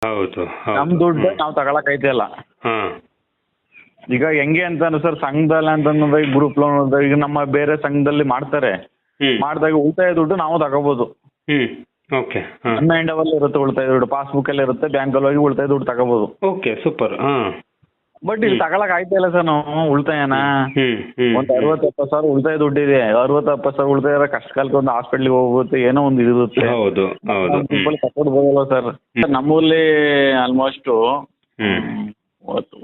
ಹೌದು ನಮ್ ದುಡ್ಡು ನಾವು ತಗೊಳಕ್ ಐತಿಲ್ಲ. ಹಾಂ ಈಗ ಹೆಂಗೆ ಅಂತಂದ್ರೆ ಸರ್, ಸಂಘದಲ್ಲಿ ಅಂತಂದ್ರೆ ಗ್ರೂಪ್ ಲೋನ್ ಈಗ ನಮ್ಮ ಬೇರೆ ಸಂಘದಲ್ಲಿ ಮಾಡ್ತಾರೆ. ಮಾಡಿದಾಗ ಉಳಿತಾಯ ದುಡ್ಡು ನಾವು ತಗೋಬಹುದು. ಓಕೆ ಹಾಂ ನಮ್ಮ ಹ್ಯಾಂಡವಲ್ಲಿ ಇರುತ್ತೆ ಉಳಿತಾಯ ದುಡ್ಡು, ಪಾಸ್ಬುಕ್ ಅಲ್ಲಿ ಇರುತ್ತೆ, ಬ್ಯಾಂಕಲ್ಲಿ ಹೋಗಿ ಉಳಿತಾಯ ದುಡ್ಡು ತಗೋಬಹುದು. ಓಕೆ ಸೂಪರ್ ಹಾಂ ಬಟ್ ಇಲ್ಲಿ ತಗೊಳಕ್ ಆಯ್ತಾ ಇಲ್ಲ ಸರ್ ನಾವು ಉಳಿತಾಯನ. ಒಂದು 60-70 ಸಾವಿರ ಉಳಿತಾಯ ದುಡ್ಡಿದೆ. 60-70 ಸಾವಿರ ಉಳಿತಾಯ ಕಷ್ಟ ಕಾಲಕ್ಕೆ ಒಂದು ಹಾಸ್ಪಿಟ್ಲಿಗೆ ಹೋಗುತ್ತೆ, ಏನೋ ಒಂದು ಇರುತ್ತೆ. ಹೌದು ಹೌದು ತಗೊಳ್ಬೋದಲ್ಲ ಸರ್. ನಮ್ಮಲ್ಲಿ ಆಲ್ಮೋಸ್ಟ್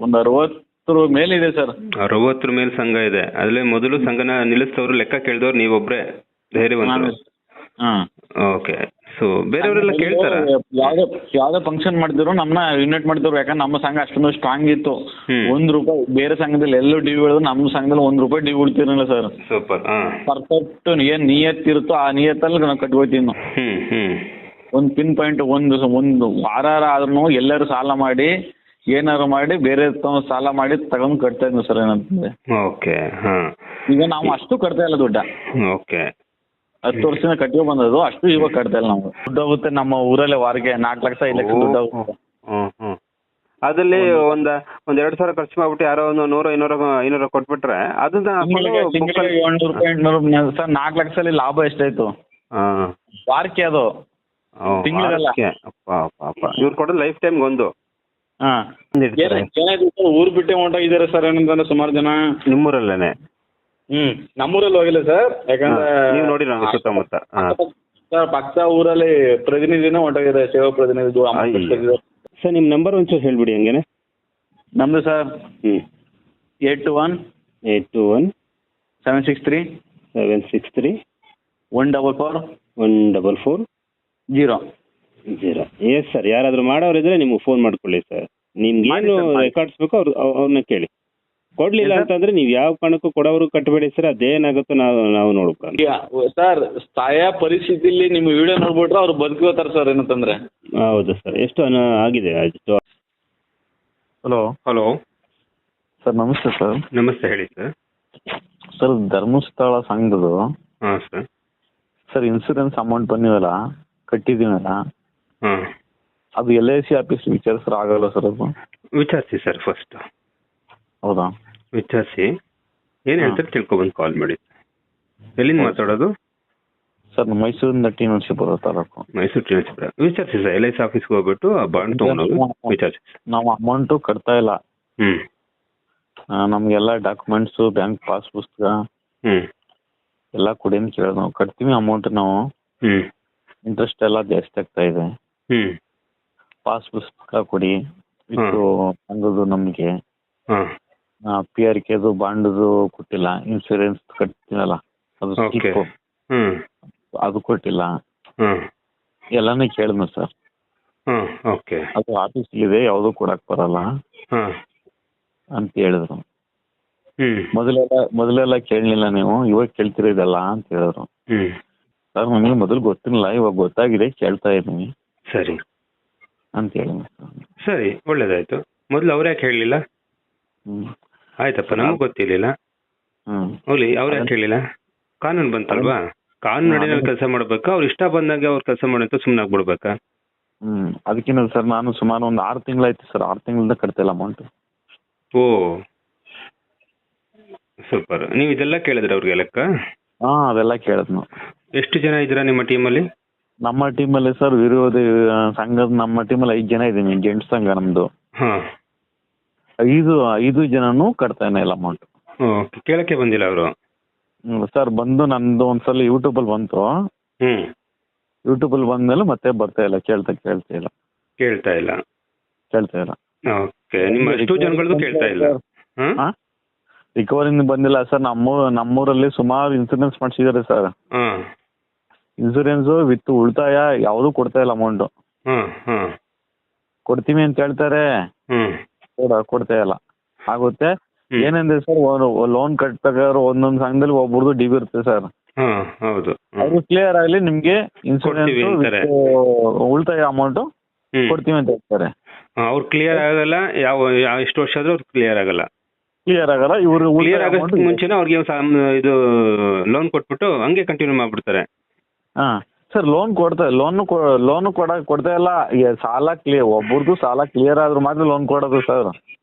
ಒಂದು 60 ಮೇಲಿದೆ ಸರ್. 60 ಮೇಲೆ ಸಂಘ ಇದೆ. ಅದ್ರಲ್ಲಿ ಮೊದಲು ಸಂಘನ ನಿಲ್ಲಿಸಿದವರು ಲೆಕ್ಕ ಕೇಳಿದವ್ರು ನೀವೊಬ್ರೆ ಧೈರ್ಯವಂತರು. ಓಕೆ. ಸೊ ಬೇರೆಯವರೆಲ್ಲ ಕೇಳ್ತಾರ? ಯಾವ್ದೇ ಫಂಕ್ಷನ್ ಮಾಡ್ತಿದ್ರು ನಮ್ಮನ್ನ ಇನ್ವೈಟ್ ಮಾಡ್ತಿದ್ರು. ಯಾಕಂದ್ರೆ ನಮ್ಮ ಸಂಘ ಅಷ್ಟೊಂದು ಸ್ಟ್ರಾಂಗ್ ಇತ್ತು. ₹1 ಬೇರೆ ಸಂಘದಲ್ಲಿ ಎಲ್ಲೂ ಡಿವ್ ಹೇಳಿದ್ರು, ನಮ್ಮ ಸಂಘದಲ್ಲಿ ₹1 ಡಿವ್ ಉಳ್ತಿರಲಿಲ್ಲ ಸರ್. ಸೂಪರ್. ಪರ್ಫೆಕ್ಟ್ ಏನ್ ನಿಯತ್ತಿರುತ್ತೋ ಆ ನಿಯತ್ತಲ್ಲಿ ನಾವು ಕಟ್ಕೋತೀವಿ. ಒಂದು ಪಿನ್ ಪಾಯಿಂಟ್ ಒಂದು ವಾರ ಆದ್ರೂ ಎಲ್ಲರೂ ಸಾಲ ಮಾಡಿ ಏನಾರು ಮಾಡಿ ಬೇರೆ ಸಾಲ ಮಾಡಿ ತಗೊಂಡು ಕಟ್ತಾ ಇದ್ವಿ ಸರ್. ಏನಂತಂದ್ರೆ ಓಕೆ ಈಗ ನಾವು ಅಷ್ಟು ಕಟ್ತಾ ಇಲ್ಲ ದುಡ್ಡ. ಓಕೆ 10 ವರ್ಷದಿಂದ ಕಟ್ಟಿಯೋ ಬಂದದ್ದು ಅಷ್ಟು ಇವಾಗ ಕಟ್ತಾ ಇಲ್ಲ ನಾವು. ದುಡ್ಡು ಹೋಗುತ್ತೆ ನಮ್ಮ ಊರಲ್ಲೇ ವಾರಿಗೆ 4 ಲಕ್ಷ 5 ಲಕ್ಷ ದುಡ್ಡು ಹೋಗುತ್ತೆ. ಅದ್ರಲ್ಲಿ ಒಂದ್ 2,000 ಖರ್ಚು ಮಾಡ್ಬಿಟ್ಟು ಯಾರೋ ಒಂದು 100-500 ಕೊಟ್ಬಿಟ್ರೆ ಅದನ್ನ ₹700 ಸರ್. 4 ಲಕ್ಷದಲ್ಲಿ ಲಾಭ ಎಷ್ಟಾಯ್ತು ವಾರಕ್ಕೆ? ಅದು ತಿಂಗಳಿಗೆಲ್ಲ. ಇವ್ರು ಕೊಡೋದು ಲೈಫ್ ಟೈಮ್ ಒಂದು. ಊರ್ ಬಿಟ್ಟೆ ಹೊಂಟೋಗಿದ್ದಾರೆ ಸರ್. ಏನಂತಂದ್ರೆ ಸುಮಾರು ಜನ ನಿಮ್ಮೂರಲ್ಲೇನೆ. ನಮ್ಮೂರಲ್ಲಿ ಹೋಗಿಲ್ಲ ಸರ್. ಯಾಕಂದ್ರೆ ನೀವು ನೋಡಿರ ಸುತ್ತಮುತ್ತ ಸರ್ ಪಕ್ಕ ಊರಲ್ಲಿ ಪ್ರತಿನಿಧಿನೂ ಹೊಂಟೋಗಿದೆ, ಸೇವಾ ಪ್ರತಿನಿಧಿ. ಸರ್ ನಿಮ್ಮ ನಂಬರ್ ಒಂಚೂರು ಹೇಳ್ಬಿಡಿ ಹಂಗೇನೆ. ನಮ್ದು ಸರ್ 821 763 144 0. Yes sir. ಯಾರಾದರೂ ಮಾಡೋರಿದ್ರೆ ನಿಮ್ಗೆ ಫೋನ್ ಮಾಡ್ಕೊಳ್ಳಿ ಸರ್. ನಿಮ್ಗೆ ಏನು ರೆಕಾರ್ಡ್ಸ್ ಬೇಕೋ ಅವ್ರನ್ನ ಕೇಳಿ. ಕೊಡ್ಲಿಲ್ಲ ಅಂತಂದ್ರೆ ನೀವು ಯಾವ ಕಾರಣಕ್ಕೂ ಕೊಡೋರು ಕಟ್ಟಬೇಡಿ ಸರ್. ಅದೇನಾಗುತ್ತೋ ನಾವು ನೋಡ್ಕೊಂಡು ಸರ್. ಸ್ಥಾಯ ಪರಿಸ್ಥಿತಿಲಿ ನಿಮ್ಮ ವಿಡಿಯೋ ನೋಡ್ಬಿಟ್ರೆ ಅವ್ರು ಬದುಕೋತಾರೆ ಸರ್. ಏನಂತಂದ್ರೆ ಹೌದು ಸರ್. ಎಷ್ಟು ಆಗಿದೆ ಅಷ್ಟು. Hello sir. ನಮಸ್ತೆ ಸರ್. ನಮಸ್ತೆ ಹೇಳಿ ಸರ್. ಸರ್ ಧರ್ಮಸ್ಥಳ ಸಂಘದ್ದು ಹಾಂ ಸರ್. ಸರ್ ಇನ್ಸೂರೆನ್ಸ್ ಅಮೌಂಟ್ ಬಂದಿವಲ್ಲ, ಕಟ್ಟಿದ್ದೀವಲ್ಲ, ಅದು LIC ಆಫೀಸ್ ವಿಚಾರಿಸ್ರೆ ಆಗಲ್ಲ ಸರ್? ಅದು ವಿಚಾರಿಸಿ ಸರ್ ಫಸ್ಟ್. ಹೌದಾ? ವಿಚಾರಿಸಿ ಏನು ಹೇಳ್ತಾರೆ ತಿಳ್ಕೊಬಂದು ಕಾಲ್ ಮಾಡಿ. ಎಲ್ಲಿಂದ ಮಾತಾಡೋದು ಸರ್? ಮೈಸೂರಿನ ಟಿ ನರಸೀಪುರ ತಾಲೂಕು. ಮೈಸೂರು ಟಿ ನರಸೀಪುರ. ವಿಚಾರಿಸಿ ಸರ್. LIC ಆಫೀಸ್ಗೆ ಹೋಗ್ಬಿಟ್ಟು ಆ ಬಾಂಡ್ ತೊಗೊಂಡೋಗಿ ವಿಚಾರಿಸಿ. ನಾವು ಅಮೌಂಟು ಕಟ್ತಾ ಇಲ್ಲ. ನಮಗೆಲ್ಲ ಡಾಕ್ಯುಮೆಂಟ್ಸು, ಬ್ಯಾಂಕ್ ಪಾಸ್ ಪುಸ್ತಕ ಎಲ್ಲ ಕೊಡಿ ಅಂತ ಕೇಳೋದು. ನಾವು ಕಟ್ತೀವಿ ಅಮೌಂಟ್. ನಾವು ಇಂಟ್ರೆಸ್ಟ್ ಎಲ್ಲ ಜಾಸ್ತಿ ಆಗ್ತಾ ಇದೆ. ಪಾಸ್ ಪುಸ್ತಕ ಕೊಡಿ. ಇದು ಸಂಘದ್ದು ನಮಗೆ PRKದು ಬಾಂಡ್ದು ಕೊಟ್ಟಿಲ್ಲ. ಇನ್ಸೂರೆನ್ಸ್ ಕಟ್ತೀನಲ್ಲ ಅದು ಸ್ಕಿಪ್ಪು, ಅದು ಕೊಟ್ಟಿಲ್ಲ. ಎಲ್ಲಾನು ಕೇಳಿದ್ನು ಸರ್. ಅದು ಆಫೀಸಲ್ಲಿದೆ, ಯಾವುದೂ ಕೊಡಕ್ ಬರಲ್ಲ ಅಂತ ಹೇಳಿದ್ರು. ಮೊದಲೆಲ್ಲ ಕೇಳಲಿಲ್ಲ ನೀವು, ಇವಾಗ ಕೇಳ್ತೀರ ಇದೆಲ್ಲ ಅಂತ ಹೇಳಿದ್ರು. ಸರ್ ನನಗೆ ಮೊದಲು ಗೊತ್ತಿರಲಿಲ್ಲ, ಇವಾಗ ಗೊತ್ತಾಗಿದೆ, ಕೇಳ್ತಾ ಇದ್ದೀನಿ ಸರಿ ಅಂತ ಹೇಳಿದ್ರು. ಸರಿ, ಒಳ್ಳೇದಾಯ್ತು. ಮೊದಲು ಅವ್ರು ಯಾಕೆ ಹೇಳಲಿಲ್ಲ? ಆಯ್ತಪ್ಪ, ನಮಗೆ ಗೊತ್ತಿರಲಿಲ್ಲ. ಹೋಗ್ಲಿ, ಅವ್ರು ಯಾಕೆ ಹೇಳಿಲ್ಲ? ಕಾನೂನು ಬಂತಲ್ವಾ, ಕಾನೂನು ನಡಿನಲ್ಲಿ ಕೆಲಸ ಮಾಡ್ಬೇಕಾ? ಅವ್ರು ಇಷ್ಟ ಬಂದಾಗ ಅವ್ರು ಕೆಲಸ ಮಾಡೋಂತ ಸುಮ್ಮನೆ ಆಗ್ಬಿಡ್ಬೇಕಾ? ಅದಕ್ಕಿಂತ ಸರ್ ನಾನು ಸುಮಾರು ಒಂದು 6 ತಿಂಗಳಾಯ್ತು ಸರ್. 6 ತಿಂಗಳಿಂದ ಕಟ್ತಿಲ್ಲ ಅಮೌಂಟ್. ಓ ಸೂಪರ್. ನೀವು ಇದೆಲ್ಲ ಕೇಳಿದ್ರೆ ಅವ್ರಿಗೆ ಲೆಕ್ಕ? ಅದೆಲ್ಲ ಕೇಳಿದ್ನು. ಎಷ್ಟು ಜನ ಇದ್ದೀರಾ ನಿಮ್ಮ ಟೀಮಲ್ಲಿ? ನಮ್ಮ ಟೀಮಲ್ಲಿ ಸರ್ ವಿರೋಧಿ ಸಂಘದ ನಮ್ಮ ಟೀಮಲ್ಲಿ 5 ಜನ ಇದ್ದೀವಿ. ಜೆಂಟ್ಸ್ ಸಂಘ ನಮ್ದು. 5 ಜನನು ಕಟ್ತಾನೆ ಇಲ್ಲ ಅಮೌಂಟ್. ಕೇಳಕ್ಕೆ ಬಂದಿಲ್ಲ ಅವರು? ಸರ್ ಬಂದು ನಂದು ಒಂದ್ಸಲ ಯೂಟ್ಯೂಬಲ್ಲಿ ಬಂತು. ಯೂಟ್ಯೂಬಲ್ಲಿ ಬಂದ್ಮೇಲೆ ಮತ್ತೆ ಬರ್ತಾ ಇಲ್ಲ. ಕೇಳ್ತಾ ಇಲ್ಲ. ಓಕೆ. ನಿಮ್ಮ ಎಷ್ಟು ಜನಗಳದ್ದು ಕೇಳ್ತಾ ಇಲ್ಲ? ರಿಕವರಿ ಬಂದಿಲ್ಲ ಸರ್. ನಮ್ಮೂರಲ್ಲಿ ಸುಮಾರು ಇನ್ಸೂರೆನ್ಸ್ ಮಾಡಿಸಿದ್ದಾರೆ ಸರ್. ಇನ್ಸೂರೆನ್ಸ್ ವಿತ್ ಉಳಿತಾಯ ಯಾವುದೂ ಕೊಡ್ತಾ ಇಲ್ಲ ಅಮೌಂಟ್. ಕೊಡ್ತೀವಿ ಅಂತ ಹೇಳ್ತಾರೆ, ಕೊಡ್ತಾ ಇಲ್ಲ. ಆಗುತ್ತೆ ಏನಂದ್ರೆ ಸರ್, ಲೋನ್ ಕಟ್ಟಬೇಕಾದ್ರೆ ಒಂದೊಂದು ಸಂಘದಲ್ಲಿ ಒಬ್ಬರದು ಡಿವ್ ಇರುತ್ತೆ ಸರ್. ಅದು ಕ್ಲಿಯರ್ ಆಗಲಿ ನಿಮ್ಗೆ ಇನ್ಸೂರೆನ್ಸ್ ಉಳಿತಾಯ ಅಮೌಂಟ್ ಕೊಡ್ತೀವಿ ಅಂತ ಹೇಳ್ತಾರೆ. ಅವ್ರು ಕ್ಲಿಯರ್ ಆಗಲ್ಲ. ಎಷ್ಟು ವರ್ಷ ಆದ್ರೂ ಅವ್ರು ಕ್ಲಿಯರ್ ಆಗಲ್ಲ. ಇವರು ಕ್ಲಿಯರ್ ಆಗೋದಕ್ಕೆ ಮುಂಚೆನೇ ಅವ್ರಿಗೆ ಇದು ಲೋನ್ ಕೊಟ್ಬಿಟ್ಟು ಹಂಗೆ ಕಂಟಿನ್ಯೂ ಮಾಡ್ಬಿಡ್ತಾರೆ. ಸರ್ ಲೋನ್ ಕೊಡ್ತಾ ಇಲ್ಲ. ಈಗ ಸಾಲ ಕ್ಲಿಯರ್, ಒಬ್ಬರದು ಸಾಲ ಕ್ಲಿಯರ್ ಆದ್ರೂ ಮಾತ್ರ ಲೋನ್ ಕೊಡೋದು ಸರ್.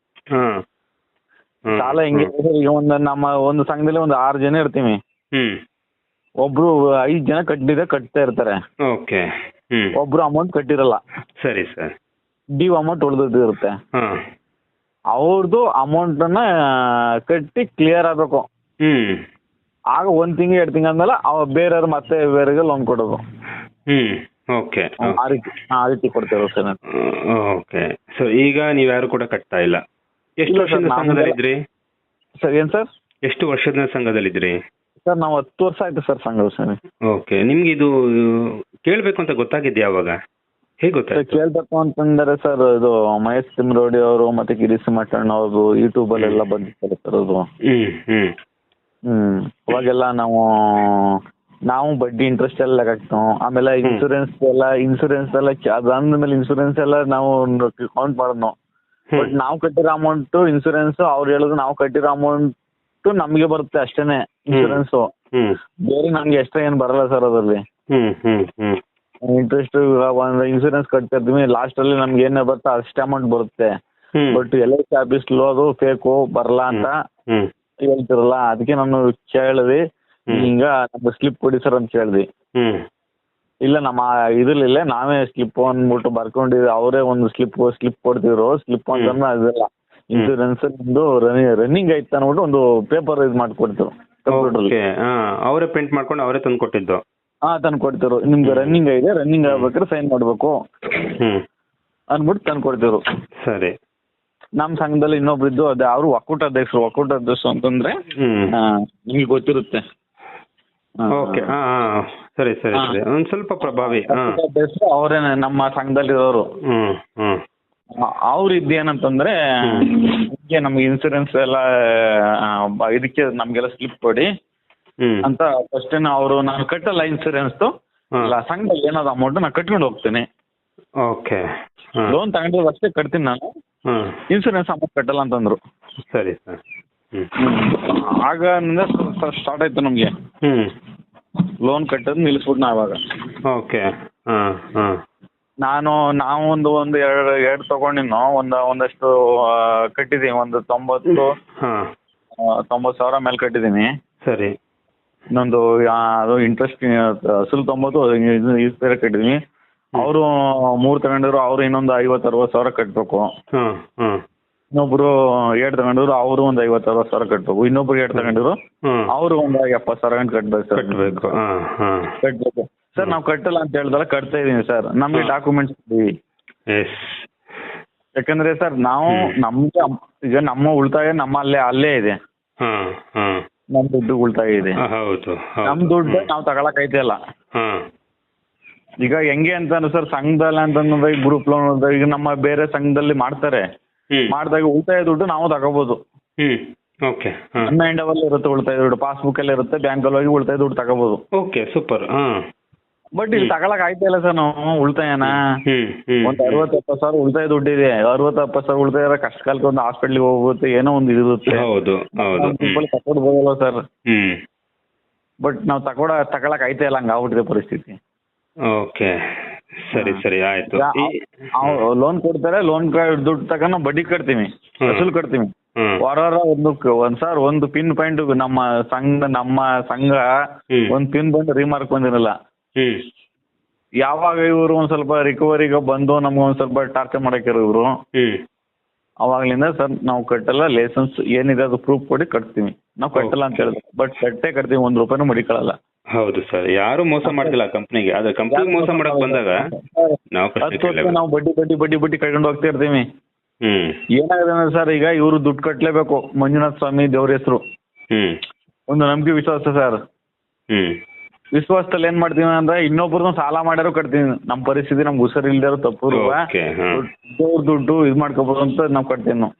ಹಾಂ ಸಾಲ ಹೆಂಗೆ ಸರ್, ಈಗ ಒಂದು ಸಂಘದಲ್ಲಿ ಒಂದು 6 ಜನ ಇರ್ತೀವಿ. ಒಬ್ರು 5 ಜನ ಕಟ್ತಾ ಇರ್ತಾರೆ. ಓಕೆ. ಒಬ್ರು ಅಮೌಂಟ್ ಕಟ್ಟಿರಲ್ಲ. ಸರಿ ಸರ್. Due amount ಉಳಿದಿರುತ್ತೆ. ಅವ್ರದ್ದು ಅಮೌಂಟನ್ನ ಕಟ್ಟಿ ಕ್ಲಿಯರ್ ಆಗಬೇಕು. ಆಗ 1 ತಿಂಗಳು 2 ತಿಂಗಳು ಆದ್ಮೇಲೆ ಬೇರೆಯವ್ರು ಮತ್ತೆ ಬೇರೆಗೆ ಲೋನ್ ಕೊಡೋದು. ಓಕೆ. ಆ ರೀತಿ ಕೊಡ್ತೇವೆ ಸರ್. ಓಕೆ. ಸೊ ಈಗ ನೀವ್ಯಾರು ಕೂಡ ಕಟ್ತಾ ಇಲ್ಲ. ಎಷ್ಟು ವರ್ಷದ ಸಂಘದಲ್ಲಿದ್ರಿ ಸರ್? ಏನ್ ಸರ್? ಎಷ್ಟು ವರ್ಷದ ಸಂಘದಲ್ಲಿದ್ರಿ ಸರ್? ನಾವು 10 ವರ್ಷ ಆಯ್ತು ಸರ್ ಸಂಘ ಸರ್. ಓಕೆ. ನಿಮ್ಗೆ ಇದು ಕೇಳ್ಬೇಕು ಅಂತ ಗೊತ್ತಾಗಿದ್ಯಾ ಅವಾಗ? ಹೇಗೆ ಗೊತ್ತಾಯ್ತು? ಕೇಳ್ಬೇಕು ಅಂತಂದ್ರೆ ಸರ್, ಇದು ಮಹೇಶ್ ತಿಮ್ರೋಡಿ ಅವರು ಮತ್ತೆ ಗಿರೀಶ್ ಮಠಣ್ಣ ಅವರು ಯೂಟ್ಯೂಬ್ ಅಲ್ಲೆಲ್ಲ ಬಂದಿರ್ತಾರೆ ಸರ್ ಅದು. ಅವಾಗೆಲ್ಲ ನಾವು ಬಡ್ಡಿ ಇಂಟ್ರೆಸ್ಟ್ ಎಲ್ಲ ಹಾಕ್ತಾವ್. ಆಮೇಲೆ ಇನ್ಸೂರೆನ್ಸ್ ಎಲ್ಲ ಅದಾದ್ಮೇಲೆ ಇನ್ಸೂರೆನ್ಸ್ ಎಲ್ಲ ನಾವು ಕೌಂಟ್ ಮಾಡೋದು. ಬಟ್ ನಾವು ಕಟ್ಟಿರೋ ಅಮೌಂಟ್ ಇನ್ಸೂರೆನ್ಸ್, ಅವ್ರು ಹೇಳೋದು ನಾವು ಕಟ್ಟಿರೋ ಅಮೌಂಟ್ ನಮ್ಗೆ ಬರುತ್ತೆ ಅಷ್ಟೇನೆ ಇನ್ಸೂರೆನ್ಸ್. ಬೇರೆ ನಮ್ಗೆ ಎಕ್ಸ್ಟ್ರಾ ಏನ್ ಬರಲ್ಲ ಸರ್ ಅದರಲ್ಲಿ. ಇಂಟ್ರೆಸ್ಟ್ ಇನ್ಸೂರೆನ್ಸ್ ಕಟ್ತಾ ಇರ್ತೀವಿ, ಲಾಸ್ಟ್ ಅಲ್ಲಿ ನಮ್ಗೆ ಏನೇ ಬರುತ್ತೆ ಅಷ್ಟೇ ಅಮೌಂಟ್ ಬರುತ್ತೆ. ಬಟ್ LIC ಆಫೀಸ್ ಅದು ಫೇಕು ಬರಲ್ಲ ಅಂತ ಹೇಳ್ತಿರಲ್ಲ, ಅದಕ್ಕೆ ನಾನು ಕೇಳಿದ್ವಿ. ಹಿಂಗ ನಮ್ಗೆ ಸ್ಲಿಪ್ ಕೊಡಿ ಸರ್ ಅಂತ ಕೇಳಿದ್ವಿ. ಇಲ್ಲ ನಮ್ಮ ಇದ್ರಲ್ಲಿಲ್ಲ, ನಾವೇ ಸ್ಲಿಪ್ ಅಂದ್ಬಿಟ್ಟು ಬರ್ಕೊಂಡಿದ್ವಿ. ಅವರೇ ಒಂದು ಸ್ಲಿಪ್ ಕೊಡ್ತಿದ್ರು. ಸ್ಲಿಪ್ ಅಂತಂದ್ರೆ ಅದೆಲ್ಲ ಇನ್ಸೂರೆನ್ಸ್ ನಿಮ್ದು ರನ್ನಿಂಗ್ ಆಯ್ತು ಅಂದ್ಬಿಟ್ಟು ಒಂದು ಪೇಪರ್ ಇದು ಮಾಡ್ಕೊಡ್ತಿರು ಕಂಪ್ಯೂಟರ್. ಅವರೇ ಪ್ರಿಂಟ್ ಮಾಡ್ಕೊಂಡು ಅವರೇ ತಂದು ಕೊಟ್ಟಿದ್ದು. ತಂದು ಕೊಡ್ತಿರು. ನಿಮ್ಗೆ ರನ್ನಿಂಗ್ ಇದೆ, ರನ್ನಿಂಗ್ ಆಗ್ಬೇಕಾದ್ರೆ ಸೈನ್ ಮಾಡ್ಬೇಕು ಅಂದ್ಬಿಟ್ಟು ತಂದು ಕೊಡ್ತಿರು. ಸರಿ. ನಮ್ಮ ಸಂಘದಲ್ಲಿ ಇನ್ನೊಬ್ರು ಇದ್ದು, ಅದೇ ಅವರು ಒಕ್ಕೂಟ ಅಧ್ಯಕ್ಷರು ಅಂತಂದ್ರೆ ನಿಮ್ಗೆ ಗೊತ್ತಿರುತ್ತೆ. ಓಕೆ. ಸರಿ ಸರಿ ಸರಿ. ಒಂದ್ ಸ್ವಲ್ಪ ಪ್ರಭಾವಿ. ಅವರೇನೆ ನಮ್ಮ ಸಂಘದಲ್ಲಿರೋರು. ಅವ್ರ ಇದ್ದೇನಂತಂದ್ರೆ ನಮ್ಗೆ ಇನ್ಸೂರೆನ್ಸ್ ಎಲ್ಲ ಇದಕ್ಕೆ ನಮ್ಗೆಲ್ಲ ಸ್ಲಿಪ್ ಕೊಡಿ ಅಂತ ಫಸ್ಟ್ ಅವರು, ನಾನು ಕಟ್ಟಲ್ಲ ಇನ್ಸೂರೆನ್ಸ್, ಸಂಘದಲ್ಲಿ ಏನಾದ್ರು ಅಮೌಂಟ್ ನಾನು ಕಟ್ಕೊಂಡು ಹೋಗ್ತೇನೆ. ಓಕೆ. ಲೋನ್ ತಗೊಂಡ್ರೆ ಅಷ್ಟೇ ಕಟ್ತೀನಿ ನಾನು, ಇನ್ಸೂರೆನ್ಸ್ ಅಮೌಂಟ್ ಕಟ್ಟಲ್ಲ ಅಂತಂದ್ರು. ಸರಿ ಸರ್. ಆಗ ಸ್ಟಾರ್ಟ್ ಆಯ್ತು ನಮ್ಗೆ ಲೋನ್ ಕಟ್ಟೋದು ನಿಲ್ಲಿಸ್ಬಿಟ್ಟು ನಾವಾಗ. ಓಕೆ. ನಾವು ಒಂದು ಎರಡು ತಗೊಂಡಿನೋ ಒಂದಷ್ಟು ಕಟ್ಟಿದೀನಿ. ಒಂದು 90,000 ಮೇಲೆ ಕಟ್ಟಿದೀನಿ. ಸರಿ. ಇನ್ನೊಂದು ಅದು ಇಂಟ್ರೆಸ್ಟ್ ಅಸಲು 90 ಈ ಬೇರೆ ಕಟ್ಟಿದೀನಿ. ಅವರು 3 ತಗೊಂಡಿದ್ರು, ಅವ್ರು ಇನ್ನೊಂದು 50-60 ಸಾವಿರ ಕಟ್ಬೇಕು. ಇನ್ನೊಬ್ರು 2 ತಗೊಂಡಿದ್ರು, ಅವರು ಒಂದು 50-60 ಸಾವಿರ ಕಟ್ಬೇಕು. ಇನ್ನೊಬ್ರು 2 ತಗೊಂಡಿದ್ರು, ಅವರು ಒಂದು 70 ಸಾವಿರ ಕಟ್ಬೇಕು ಸರ್. ನಾವು ಕಟ್ಟಲ್ಲ ಅಂತ ಹೇಳಿದ್ರೆ ಕಟ್ತಾ ಇದೀನಿ ಸರ್. ನಮ್ಗೆ ಡಾಕ್ಯುಮೆಂಟ್ಸ್ ಇದೀವಿ. ಯಾಕಂದ್ರೆ ಸರ್ ನಮ್ಗೆ ಈಗ ನಮ್ಮ ಉಳಿತಾಯ ಅಲ್ಲೇ ಇದೆ. ನಮ್ ದುಡ್ಡು ಉಳಿತಾಯ ಇದೆ. ನಮ್ ದುಡ್ಡು ನಾವು ತಗೊಳಕ್ ಐತಿಲ್ಲ. ಈಗ ಹೆಂಗೆ ಅಂತಂದ್ರೆ ಸರ್, ಸಂಘದಲ್ಲಿ ಅಂತಂದ್ರೆ ಗ್ರೂಪ್ ಲೋನ್ ಈಗ ನಮ್ಮ ಬೇರೆ ಸಂಘದಲ್ಲಿ ಮಾಡಿದಾಗ ಉಳಿತಾಯ ದುಡ್ಡು ನಾವು ತಗೋಬಹುದು. ನಮ್ಮ ಹ್ಯಾಂಡವಲ್ ಇರುತ್ತೆ ಉಳಿತಾಯ ದುಡ್ಡು, ಪಾಸ್ಬುಕ್ ಎಲ್ಲ ಇರುತ್ತೆ, ಬ್ಯಾಂಕಲ್ಲಿ ಹೋಗಿ ಉಳಿತಾಯ ದುಡ್ಡು ತಗೋಬಹುದು. Okay, super. ಬಟ್ ಇಲ್ಲಿ ತಗೊಳಕ್ ಆಯ್ತಾ ಇಲ್ಲ ಸರ್ ನಾವು ಉಳಿತಾಯನ. ಒಂದ್ 60-70 ಸಾವಿರ ಉಳಿತಾಯ ದುಡ್ಡಿದೆ. 60-70 ಸಾವಿರ ಉಳಿತಾಯ ಕಷ್ಟ ಕಾಲಕ್ಕೆ ಒಂದು ಹಾಸ್ಪಿಟ್ಲಿಗೆ ಹೋಗುತ್ತೆ, ಏನೋ ಒಂದು ಇರುತ್ತೆ. ತಗೊಡ್ಬೋದಲ್ಲ ಸರ್. ಬಟ್ ನಾವು ತಗೊಳಕ್ ಆಯ್ತಾ ಇಲ್ಲ, ಹಂಗ ಆಗ್ಬಿಟ್ಟಿದೆ ಪರಿಸ್ಥಿತಿ. ಓಕೆ, ಸರಿ ಸರಿ, ಆಯ್ತು. ಲೋನ್ ಕೊಡ್ತಾರೆ, ಲೋನ್ ದುಡ್ಡು ತಗೊಂಡು ಬಡ್ಡಿ ಕಟ್ತೀವಿ, ಅಸಲು ಕಟ್ತೀವಿ. ವಾರ ಒಂದು ಪಿನ್ ಪಾಯಿಂಟ್ ನಮ್ಮ ಸಂಘ ಒಂದ್ ಪಿನ್ ಪಾಯಿಂಟ್ ರಿಮಾರ್ಕ್ ಬಂದಿರಲ್ಲ. ಯಾವಾಗ ಇವರು ಒಂದ್ ಸ್ವಲ್ಪ ರಿಕವರಿಗೆ ಬಂದು ನಮ್ಗೆ ಒಂದ್ ಸ್ವಲ್ಪ ಟಾರ್ಚರ್ ಮಾಡಕ್ಕಿರೋ ಇವರು, ಅವಾಗ್ಲಿಂದ ಸರ್ ನಾವು ಕಟ್ಟಲ್ಲ, ಲೈಸೆನ್ಸ್ ಏನಿದೆ ಅದು ಪ್ರೂಫ್ ಕೊಡಿ ಕಟ್ತೀವಿ. ನಾವು ಕಟ್ಟಲ್ಲ ಅಂತ ಹೇಳಿದ್ರೆ ಬಟ್ ಕಟ್ತೀವಿ, 1 ರೂಪಾಯಿನೂ ಮಡಿಕೊಳ್ಳಲ್ಲ. ಹೌದು ಸರ್, ಯಾರು ಮೋಸ ಮಾಡ್ತಿಲ್ಲ ಕಂಪ್ನಿಗೆ. ಅದೇ ಕಂಪ್ನಿ ಮೋಸ ಮಾಡಕ್ ಬಂದಾಗ ನಾವು ಬಡ್ಡಿ ಕಟ್ಕೊಂಡು ಹೋಗ್ತಾ ಇರ್ತೀವಿ. ಏನಾಗಿದೆ ಸರ್, ಈಗ ಇವರು ದುಡ್ಡು ಕಟ್ಲೇಬೇಕು. ಮಂಜುನಾಥ ಸ್ವಾಮಿ ದೇವ್ರ ಹೆಸರು, ಒಂದು ನಂಬಿಕೆ ವಿಶ್ವಾಸ ಸರ್. ವಿಶ್ವಾಸದಲ್ಲಿ ಏನ್ ಮಾಡ್ತೀವಿ ಅಂದ್ರೆ ಇನ್ನೊಬ್ರು ಸಾಲ ಮಾಡ್ಯಾರು ಕಟ್ತೀವಿ. ನಮ್ ಪರಿಸ್ಥಿತಿ ನಮ್ಗೆ ಹುಷಾರ್ ಇಲ್ದಾರು ತಪ್ಪು ದೇವ್ರ ದುಡ್ಡು ಇದು ಮಾಡ್ಕೋಬಹುದು ಅಂತ ನಾವ್ ಕಟ್ತೀವಿ ನಾವು.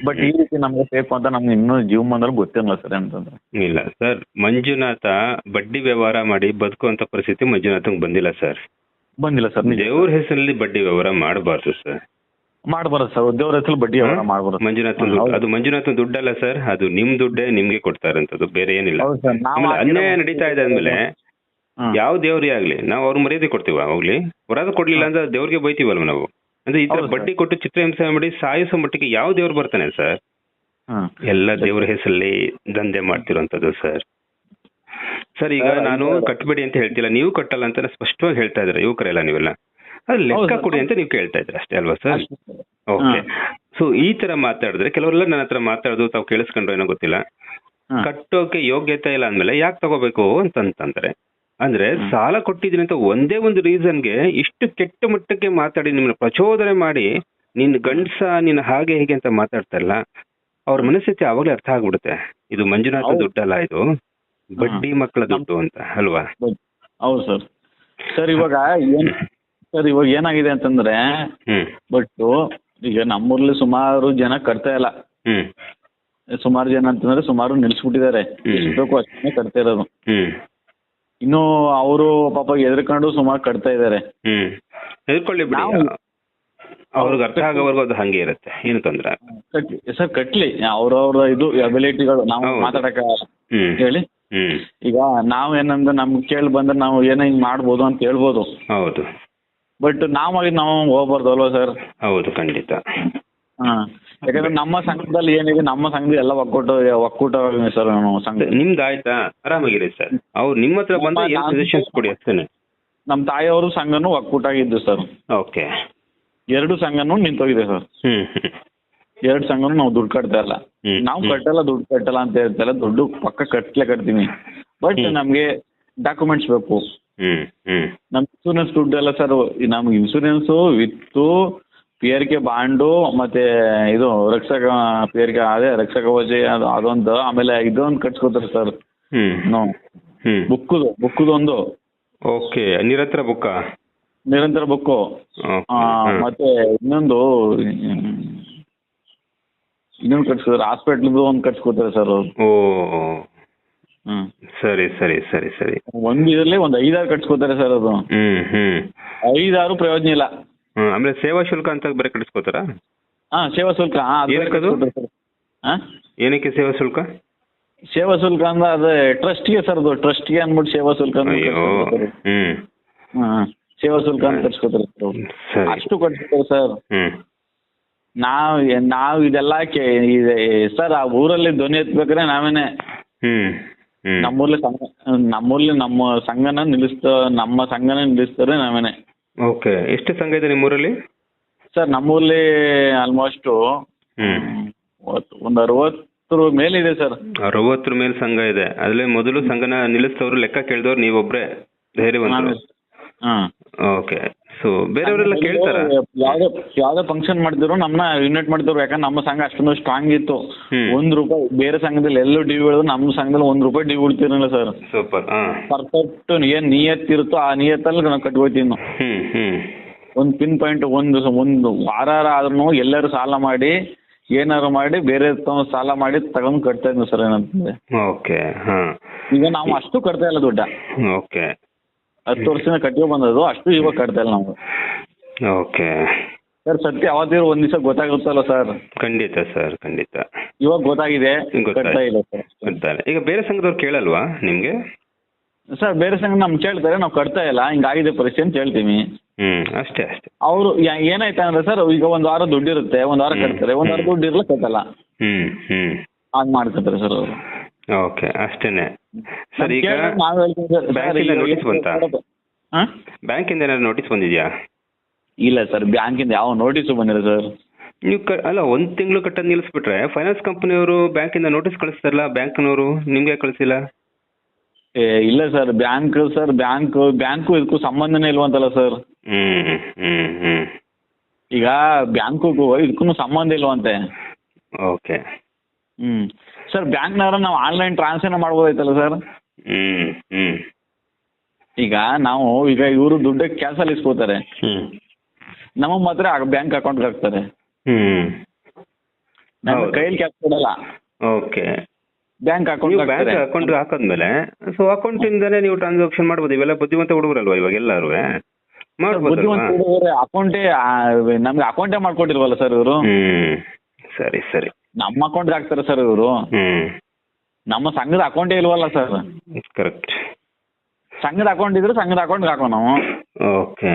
ಬಟ್ ಈ ರೀತಿ ನಮ್ಗೆ ಬೇಕು ಅಂತ ನಮ್ಗೆ ಇನ್ನೂ ಜೀವಮಾನದಲ್ಲಿ ಗೊತ್ತಿಲ್ಲ ಸರ್. ಅಂತಂದ್ರೆ ಇಲ್ಲ ಸರ್, ಮಂಜುನಾಥ ಬಡ್ಡಿ ವ್ಯವಹಾರ ಮಾಡಿ ಬದುಕುವಂತ ಪರಿಸ್ಥಿತಿ ಮಂಜುನಾಥಂಗ್ ಬಂದಿಲ್ಲ ಸರ್. ದೇವ್ರ ಹೆಸರಲ್ಲಿ ಬಡ್ಡಿ ವ್ಯವಹಾರ ಮಾಡಬಾರ್ದು ಸರ್. ಮಾಡಬಾರ್ದು ಸರ್, ದೇವ್ರ ಹೆಸರಲ್ಲಿ ಬಡ್ಡಿ ವ್ಯವಹಾರ ಮಾಡಬಾರ್ದು. ಮಂಜುನಾಥನ್ ದುಡ್ಡಲ್ಲ ಸರ್, ಅದು ನಿಮ್ ದುಡ್ಡೇ ನಿಮ್ಗೆ ಕೊಡ್ತಾ ಇರೋಂಥದ್ದು, ಬೇರೆ ಏನಿಲ್ಲ. ಅನ್ಯಾಯ ನಡೀತಾ ಇದೆ ಅಂದ್ಮೇಲೆ ಯಾವ ದೇವ್ರೇ ಆಗ್ಲಿ ನಾವು ಅವ್ರ ಮರ್ಯಾದೆ ಕೊಡ್ತೀವ ಹೋಗ್ಲಿ, ವರಾದ ಕೊಡ್ಲಿಲ್ಲ ಅಂದ್ರೆ ದೇವ್ರಿಗೆ ಬೈತೀವಲ್ವ ನಾವು. ಅಂದ್ರೆ ಈ ತರ ಬಡ್ಡಿ ಕೊಟ್ಟು ಚಿತ್ರಹಿಂಸೆ ಮಾಡಿ ಸಾಯಿಸೋ ಮಟ್ಟಿಗೆ ಯಾವ ದೇವ್ರು ಬರ್ತಾನೆ ಸರ್? ಎಲ್ಲ ದೇವ್ರ ಹೆಸರಲ್ಲಿ ದಂಧೆ ಮಾಡ್ತಿರೋಂಥದ್ದು ಸರ್. ಸರ್ ಈಗ ನಾನು ಕಟ್ಬೇಡಿ ಅಂತ ಹೇಳ್ತಿಲ್ಲ, ನೀವು ಕಟ್ಟಲ್ಲ ಅಂತ ಸ್ಪಷ್ಟವಾಗಿ ಹೇಳ್ತಾ ಇದ್ರೆ ಯುವಕರೆಲ್ಲ ನೀವೆಲ್ಲ, ಅದು ಲೆಕ್ಕ ಕೊಡಿ ಅಂತ ನೀವು ಕೇಳ್ತಾ ಇದ್ರೆ ಅಷ್ಟೇ ಅಲ್ವಾ ಸರ್? ಓಕೆ. ಸೊ ಈ ತರ ಮಾತಾಡಿದ್ರೆ ಕೆಲವರೆಲ್ಲ ನನ್ನ ಹತ್ರ ಮಾತಾಡೋದು ತಾವು ಕೇಳಿಸ್ಕೊಂಡ್ರು ಏನೋ ಗೊತ್ತಿಲ್ಲ, ಕಟ್ಟೋಕೆ ಯೋಗ್ಯತೆ ಇಲ್ಲ ಅಂದ್ಮೇಲೆ ಯಾಕೆ ತಗೋಬೇಕು ಅಂತಂದ್ರೆ, ಅಂದ್ರೆ ಸಾಲ ಕೊಟ್ಟಿದ್ದೀನಿ ಅಂತ ಒಂದೇ ಒಂದು ರೀಸನ್ಗೆ ಇಷ್ಟು ಕೆಟ್ಟ ಮಟ್ಟಕ್ಕೆ ಮಾತಾಡಿ ನಿಮ್ಮನ್ನ ಪ್ರಚೋದನೆ ಮಾಡಿ ನಿನ್ ಗಂಡಸ ನಿನ್ನ ಹಾಗೆ ಹೀಗೆ ಅಂತ ಮಾತಾಡ್ತಾರಲ್ಲ, ಅವ್ರ ಮನಸ್ಥಿತಿ ಅವಾಗಲೇ ಅರ್ಥ ಆಗ್ಬಿಡುತ್ತೆ, ಇದು ಮಂಜುನಾಥ ದುಡ್ಡಲ್ಲ, ಇದು ಬಡ್ಡಿ ಮಕ್ಕಳ ದುಡ್ಡು ಅಂತ ಅಲ್ವಾ? ಹೌದು ಸರ್. ಸರ್ ಇವಾಗ ಏನಾಗಿದೆ ಅಂತಂದ್ರೆ, ಬಟ್ ಈಗ ನಮ್ಮೂರ್ಲಿ ಸುಮಾರು ಜನ ಕಟ್ತಾ ಇಲ್ಲ. ಸುಮಾರು ಜನ ಅಂತಂದ್ರೆ ಸುಮಾರು ನಿಲ್ಸ್ಬಿಟ್ಟಿದ್ದಾರೆ, ಎಷ್ಟು ಬೇಕೋ ಅಷ್ಟೇ ಕಟ್ತಾ ಇರೋದು. ಇನ್ನು ಅವರು ಪಾಪ ಎದ್ರಕೊಂಡು ಸುಮಾರು ಕಟ್ತಾ ಇದ್ದಾರೆ. ಎದ್ಕೊಳ್ಳಿ ಬಿಡಿ, ಅವ್ರಿಗೆ ಅರ್ಥ ಆಗೋವರೆಗೂ ಅದು ಹಂಗೆ ಇರುತ್ತೆ, ಏನು ತೊಂದ್ರೆ ಸರ್. ಕಟ್ಲಿ ಅವ್ರವ್ರ ಇದು ಅಬಿಲಿಟಿಗಳು, ನಾವು ಮಾತಾಡಕ ಹೇಳಿ. ಈಗ ನಾವ್ ಏನಂದ್ರೆ ನಮ್ಗೆ ಕೇಳಿ ಬಂದ್ರೆ ನಾವು ಏನೋ ಹಿಂಗ್ ಮಾಡ್ಬೋದು ಅಂತ ಹೇಳ್ಬೋದು. ಹೌದು. ಬಟ್ ನಾವಾಗಿ ನಾವು ಹೋಗ್ಬಾರ್ದು ಅಲ್ವಾ ಸರ್? ಹೌದು, ಖಂಡಿತ. ಯಾಕಂದ್ರೆ ನಮ್ಮ ಸಂಘದಲ್ಲಿ ಏನಿದೆ, ನಮ್ಮ ಸಂಘದಲ್ಲಿ ಎಲ್ಲ ಒಕ್ಕೂಟ ಸರ್. ಸಂಘ ನಿಮ್ದು ಆಯ್ತಾ? ಆರಾಮಾಗಿರಿ ಸರ್. ಅವ್ರು ನಿಮ್ಮ ಹತ್ರ ಬಂದ ಸಜೆಷನ್ಸ್ ಕೊಡಿ ಅಷ್ಟೇನೆ. ನಮ್ಮ ತಾಯಿಯವರು ಸಂಘನೂ ಒಕ್ಕೂಟ ಆಗಿದ್ದು ಸರ್. ಓಕೆ. 2 ಸಂಘನೂ ನಿಂತೋಗಿದೆ ಸರ್. 2 ಸಂಘನೂ ನಾವು ದುಡ್ಡು ಕಟ್ತಾ ಇಲ್ಲ. ನಾವು ಕಟ್ಟಲ್ಲ, ದುಡ್ಡು ಕಟ್ಟಲ್ಲ ಅಂತ ಹೇಳ್ತಲ್ಲ, ದುಡ್ಡು ಪಕ್ಕ ಕಟ್ತೀನಿ. ಬಟ್ ನಮ್ಗೆ ಡಾಕ್ಯುಮೆಂಟ್ಸ್ ಬೇಕು. ನಮ್ ಇನ್ಸೂರೆನ್ಸ್ ದುಡ್ಡು ಎಲ್ಲ ಸರ್, ನಮ್ಗೆ ಇನ್ಸೂರೆನ್ಸ್ ವಿತ್ತು PRK ಬಾಂಡು ಮತ್ತೆ ಇದು ರಕ್ಷಕ PRK ಅದೇ ರಕ್ಷಕ ಕವಚ ಅದೊಂದು, ಆಮೇಲೆ ಇದೊಂದು ಕಟ್ಸ್ಕೊತಾರೆ ಸರ್. ಬುಕ್ಕದು ಒಂದು. ಓಕೆ. ನಿರಂತರ ಬುಕ್ಕು. ಮತ್ತೆ ಇನ್ನೊಂದು ಕಟ್ಸ್ಕೊತಾರೆ, ಹಾಸ್ಪಿಟ್ಲದು ಒಂದು ಕಟ್ಸ್ಕೊತಾರೆ ಸರ್ ಅವ್ರು. ಸರಿ ಸರಿ ಸರಿ ಸರಿ. ಒಂದು ಇದರಲ್ಲಿ ಒಂದು 5-6 ಕಟ್ಸ್ಕೊತಾರೆ ಸರ್. ಅದು 5-6 ಪ್ರಯೋಜನ ಇಲ್ಲ. ಆಮೇಲೆ ಸೇವಾ ಶುಲ್ಕ ಅಂತ ಬೇರೆ ಕಟ್ಸ್ಕೊತಾರಾ? ಸೇವಾ ಶುಲ್ಕ. ಏನಕ್ಕೆ ಸೇವಾ ಶುಲ್ಕ? ಸೇವಾ ಶುಲ್ಕ ಅಂದ್ರೆ ಅದೇ ಟ್ರಸ್ಟ್ಗೆ ಸರ್, ಅದು ಟ್ರಸ್ಟ್ಗೆ ಅಂದ್ಬಿಟ್ಟು ಸೇವಾ ಶುಲ್ಕ ಸೇವಾ ಶುಲ್ಕ ಅಂತ ಕಟ್ಸ್ಕೊತಾರೆ ಸರ್. ಅಷ್ಟು ಕಟ್ಸ್ಕೊತಾರೆ ಸರ್. ನಾವ್ ಇದೆಲ್ಲ ಸರ್, ಆ ಊರಲ್ಲಿ ಧ್ವನಿ ಎತ್ಬೇಕಾದ್ರೆ ನಾವೇನೆ ನಮ್ಮೂರ್ಲಿ ನಮ್ಮ ಸಂಘನ ನಿಲ್ಲಿಸ್ತಾರೆ ನಾವೇನೆ. ಓಕೆ. ಎಷ್ಟು ಸಂಘ ಇದೆ ನಿಮ್ಮೂರಲ್ಲಿ ಸರ್? ನಮ್ಮೂರ್ಲಿ ಆಲ್ಮೋಸ್ಟ್ ಒಂದು 60 ಮೇಲೆ ಇದೆ ಸರ್. 60 ಮೇಲೆ ಸಂಘ ಇದೆ. ಅದ್ರಲ್ಲಿ ಮೊದಲು ಸಂಘನ ನಿಲ್ಲಿಸ್ತವ್ರು ಲೆಕ್ಕ ಕೇಳಿದವ್ರು ನೀವೊಬ್ರೆ ಧೈರ್ಯವಂತರು. ಓಕೆ. ಸೊ ಬೇರೆಯವರೆಲ್ಲ ಕೇಳ್ತಾರ? ಯಾವ್ದೇ ಫಂಕ್ಷನ್ ಮಾಡ್ತಿದ್ರು ನಮ್ಮನ್ನ ಇನ್ವೈಟ್ ಮಾಡ್ತಿದ್ರು. ಯಾಕಂದ್ರೆ ನಮ್ಮ ಸಂಘ ಅಷ್ಟೊಂದು ಸ್ಟ್ರಾಂಗ್ ಇತ್ತು. ₹1 ಬೇರೆ ಸಂಘದಲ್ಲಿ ಎಲ್ಲೂ ಡ್ಯೂ ಹೇಳಿದ್ರು, ನಮ್ಮ ಸಂಘದಲ್ಲಿ ₹1 ಡ್ಯೂ ಉಳ್ತಿರಲಿಲ್ಲ ಸರ್. ಸೂಪರ್. ಪರ್ಫೆಕ್ಟ್ ಏನ್ ನಿಯತ್ತಿರುತ್ತೋ ಆ ನಿಯತ್ತಲ್ಲಿ ನಾವು ಕಟ್ಕೋತೀವಿ. ಒಂದು ಪಿನ್ ಪಾಯಿಂಟ್ ಒಂದು ವಾರ ಆದ್ರೂ ಎಲ್ಲರೂ ಸಾಲ ಮಾಡಿ ಏನಾರು ಮಾಡಿ ಬೇರೆ ಸಾಲ ಮಾಡಿ ತಗೊಂಡು ಕಟ್ತಾ ಇದ್ವಿ ಸರ್. ಏನಂತಂದ್ರೆ ಓಕೆ. ಈಗ ನಾವು ಅಷ್ಟು ಕಟ್ತಾ ಇಲ್ಲ ದುಡ್ಡ. ಓಕೆ. 10 ವರ್ಷದಿಂದ ಕಟ್ಟಿಯೋ ಬಂದದ್ದು, ಅಷ್ಟು ಇವಾಗ ಕಟ್ತಾ ಇಲ್ಲ ನಾವು. Okay sir. ಸತ್ಯ ಯಾವತ್ತಿರೋ ಒಂದ್ ದಿವಸ ಗೊತ್ತಾಗುತ್ತಲ್ಲ ಸರ್? ಖಂಡಿತ ಸರ್, ಖಂಡಿತ. ಇವಾಗ ಗೊತ್ತಾಗಿದೆ, ಕಟ್ತಾ ಇಲ್ಲ ಸರ್. ಈಗ ಬೇರೆ ಸಂಘದವ್ರು ಕೇಳಲ್ವಾ ನಿಮ್ಗೆ? ಸರ್ ಬೇರೆ ಸಂಘ ನಮ್ಗೆ ಕೇಳ್ತಾರೆ, ನಾವು ಕಟ್ತಾ ಇಲ್ಲ, ಹಿಂಗಾಗಿದೆ ಪರಿಸ್ಥಿತಿ ಅಂತ ಹೇಳ್ತೀವಿ. ಅಷ್ಟೇ. ಅವರು ಏನಾಯ್ತಾ ಅಂದ್ರೆ ಸರ್, ಈಗ 1 ವಾರ ದುಡ್ಡು ಇರುತ್ತೆ, 1 ವಾರ ಕಟ್ತಾರೆ, 1 ವಾರ ದುಡ್ಡು ಇರಲ್ಲ, ಕಟ್ಟಲ್ಲ. ಹಾಗೆ ಮಾಡ್ಕೊತಾರೆ ಸರ್ ಅವರು. ಓಕೆ, ಅಷ್ಟೇನೆ ಸರ್. ಈಗ ಬ್ಯಾಂಕಿಂದ ಏನಾದ್ರು ನೋಟಿಸ್ ಬಂದಿದ್ಯಾ? ಇಲ್ಲ ಸರ್, ಬ್ಯಾಂಕಿಂದ ಯಾವ ನೋಟಿಸು ಬಂದಿಲ್ಲ ಸರ್. ನೀವು ಅಲ್ಲ, 1 ತಿಂಗಳು ಕಟ್ಟೋದು ನಿಲ್ಲಿಸ್ಬಿಟ್ರೆ ಫೈನಾನ್ಸ್ ಕಂಪನಿಯವರು ಬ್ಯಾಂಕಿಂದ ನೋಟಿಸ್ ಕಳಿಸ್ತಾರಲ್ಲ, ಬ್ಯಾಂಕ್ನವರು ನಿಮ್ಗೆ ಕಳಿಸಿಲ್ಲ? ಇಲ್ಲ ಸರ್, ಬ್ಯಾಂಕು ಇದಕ್ಕೂ ಸಂಬಂಧನೇ ಇಲ್ವಂತಲ್ಲ ಸರ್. ಈಗ ಬ್ಯಾಂಕಿಗೂ ಇದಕ್ಕೂ ಸಂಬಂಧ ಇಲ್ವಂತೆ. ಓಕೆ. ಸರ್ ಬ್ಯಾಂಕ್ನವ್ರ ನಾವು ಆನ್ಲೈನ್ ಟ್ರಾನ್ಸ್ಫರ್ ಮಾಡ್ಬೋದಾಯ್ತಲ್ಲ ಸರ್? ಈಗ ಇವರು ದುಡ್ಡು ಕ್ಯಾಶಲ್ಲಿ ಇಸ್ಕೋತಾರೆ, ನಮಗೆ ಮಾತ್ರ ಬ್ಯಾಂಕ್ ಅಕೌಂಟ್ಗೆ ಹಾಕ್ತಾರೆ, ನಮ್ಮ ಕೈಯಲ್ಲಿ ಕ್ಯಾಶ್ ಕೊಡಲ್ಲ. ಓಕೆ. ಬ್ಯಾಂಕ್ ಅಕೌಂಟ್ ಹಾಕದ್ಮೇಲೆ ಸೊ ಅಕೌಂಟ್ ಇಂದಾನೆ ನೀವು ಟ್ರಾನ್ಸಾಕ್ಷನ್ ಮಾಡ್ಬೋದು. ಇವೆಲ್ಲ ಬುದ್ಧಿವಂತ ಹುಡುಗರಲ್ವಾ ಇವಾಗ ಎಲ್ಲರೂ ಮಾಡ್ಬೋದು. ಅಕೌಂಟೇ ನಮ್ಗೆ ಅಕೌಂಟೇ ಮಾಡ್ಕೊಟ್ಟಿಲ್ವಲ್ಲ ಸರ್ ಇವರು. ಸರಿ ಸರಿ. ನಮ್ಮ ಅಕೌಂಟ್ಗೆ ಹಾಕ್ತಾರೆ ಸರ್ ಇವರು, ನಮ್ಮ ಸಂಘದ ಅಕೌಂಟೇ ಇಲ್ವಲ್ಲ ಸರ್. ಕರೆಕ್ಟ್. ಸಂಘದ ಅಕೌಂಟ್ ಇದ್ರೆ ಸಂಘದ ಅಕೌಂಟ್ಗೆ ಹಾಕೋ ನಾವು. ಓಕೆ.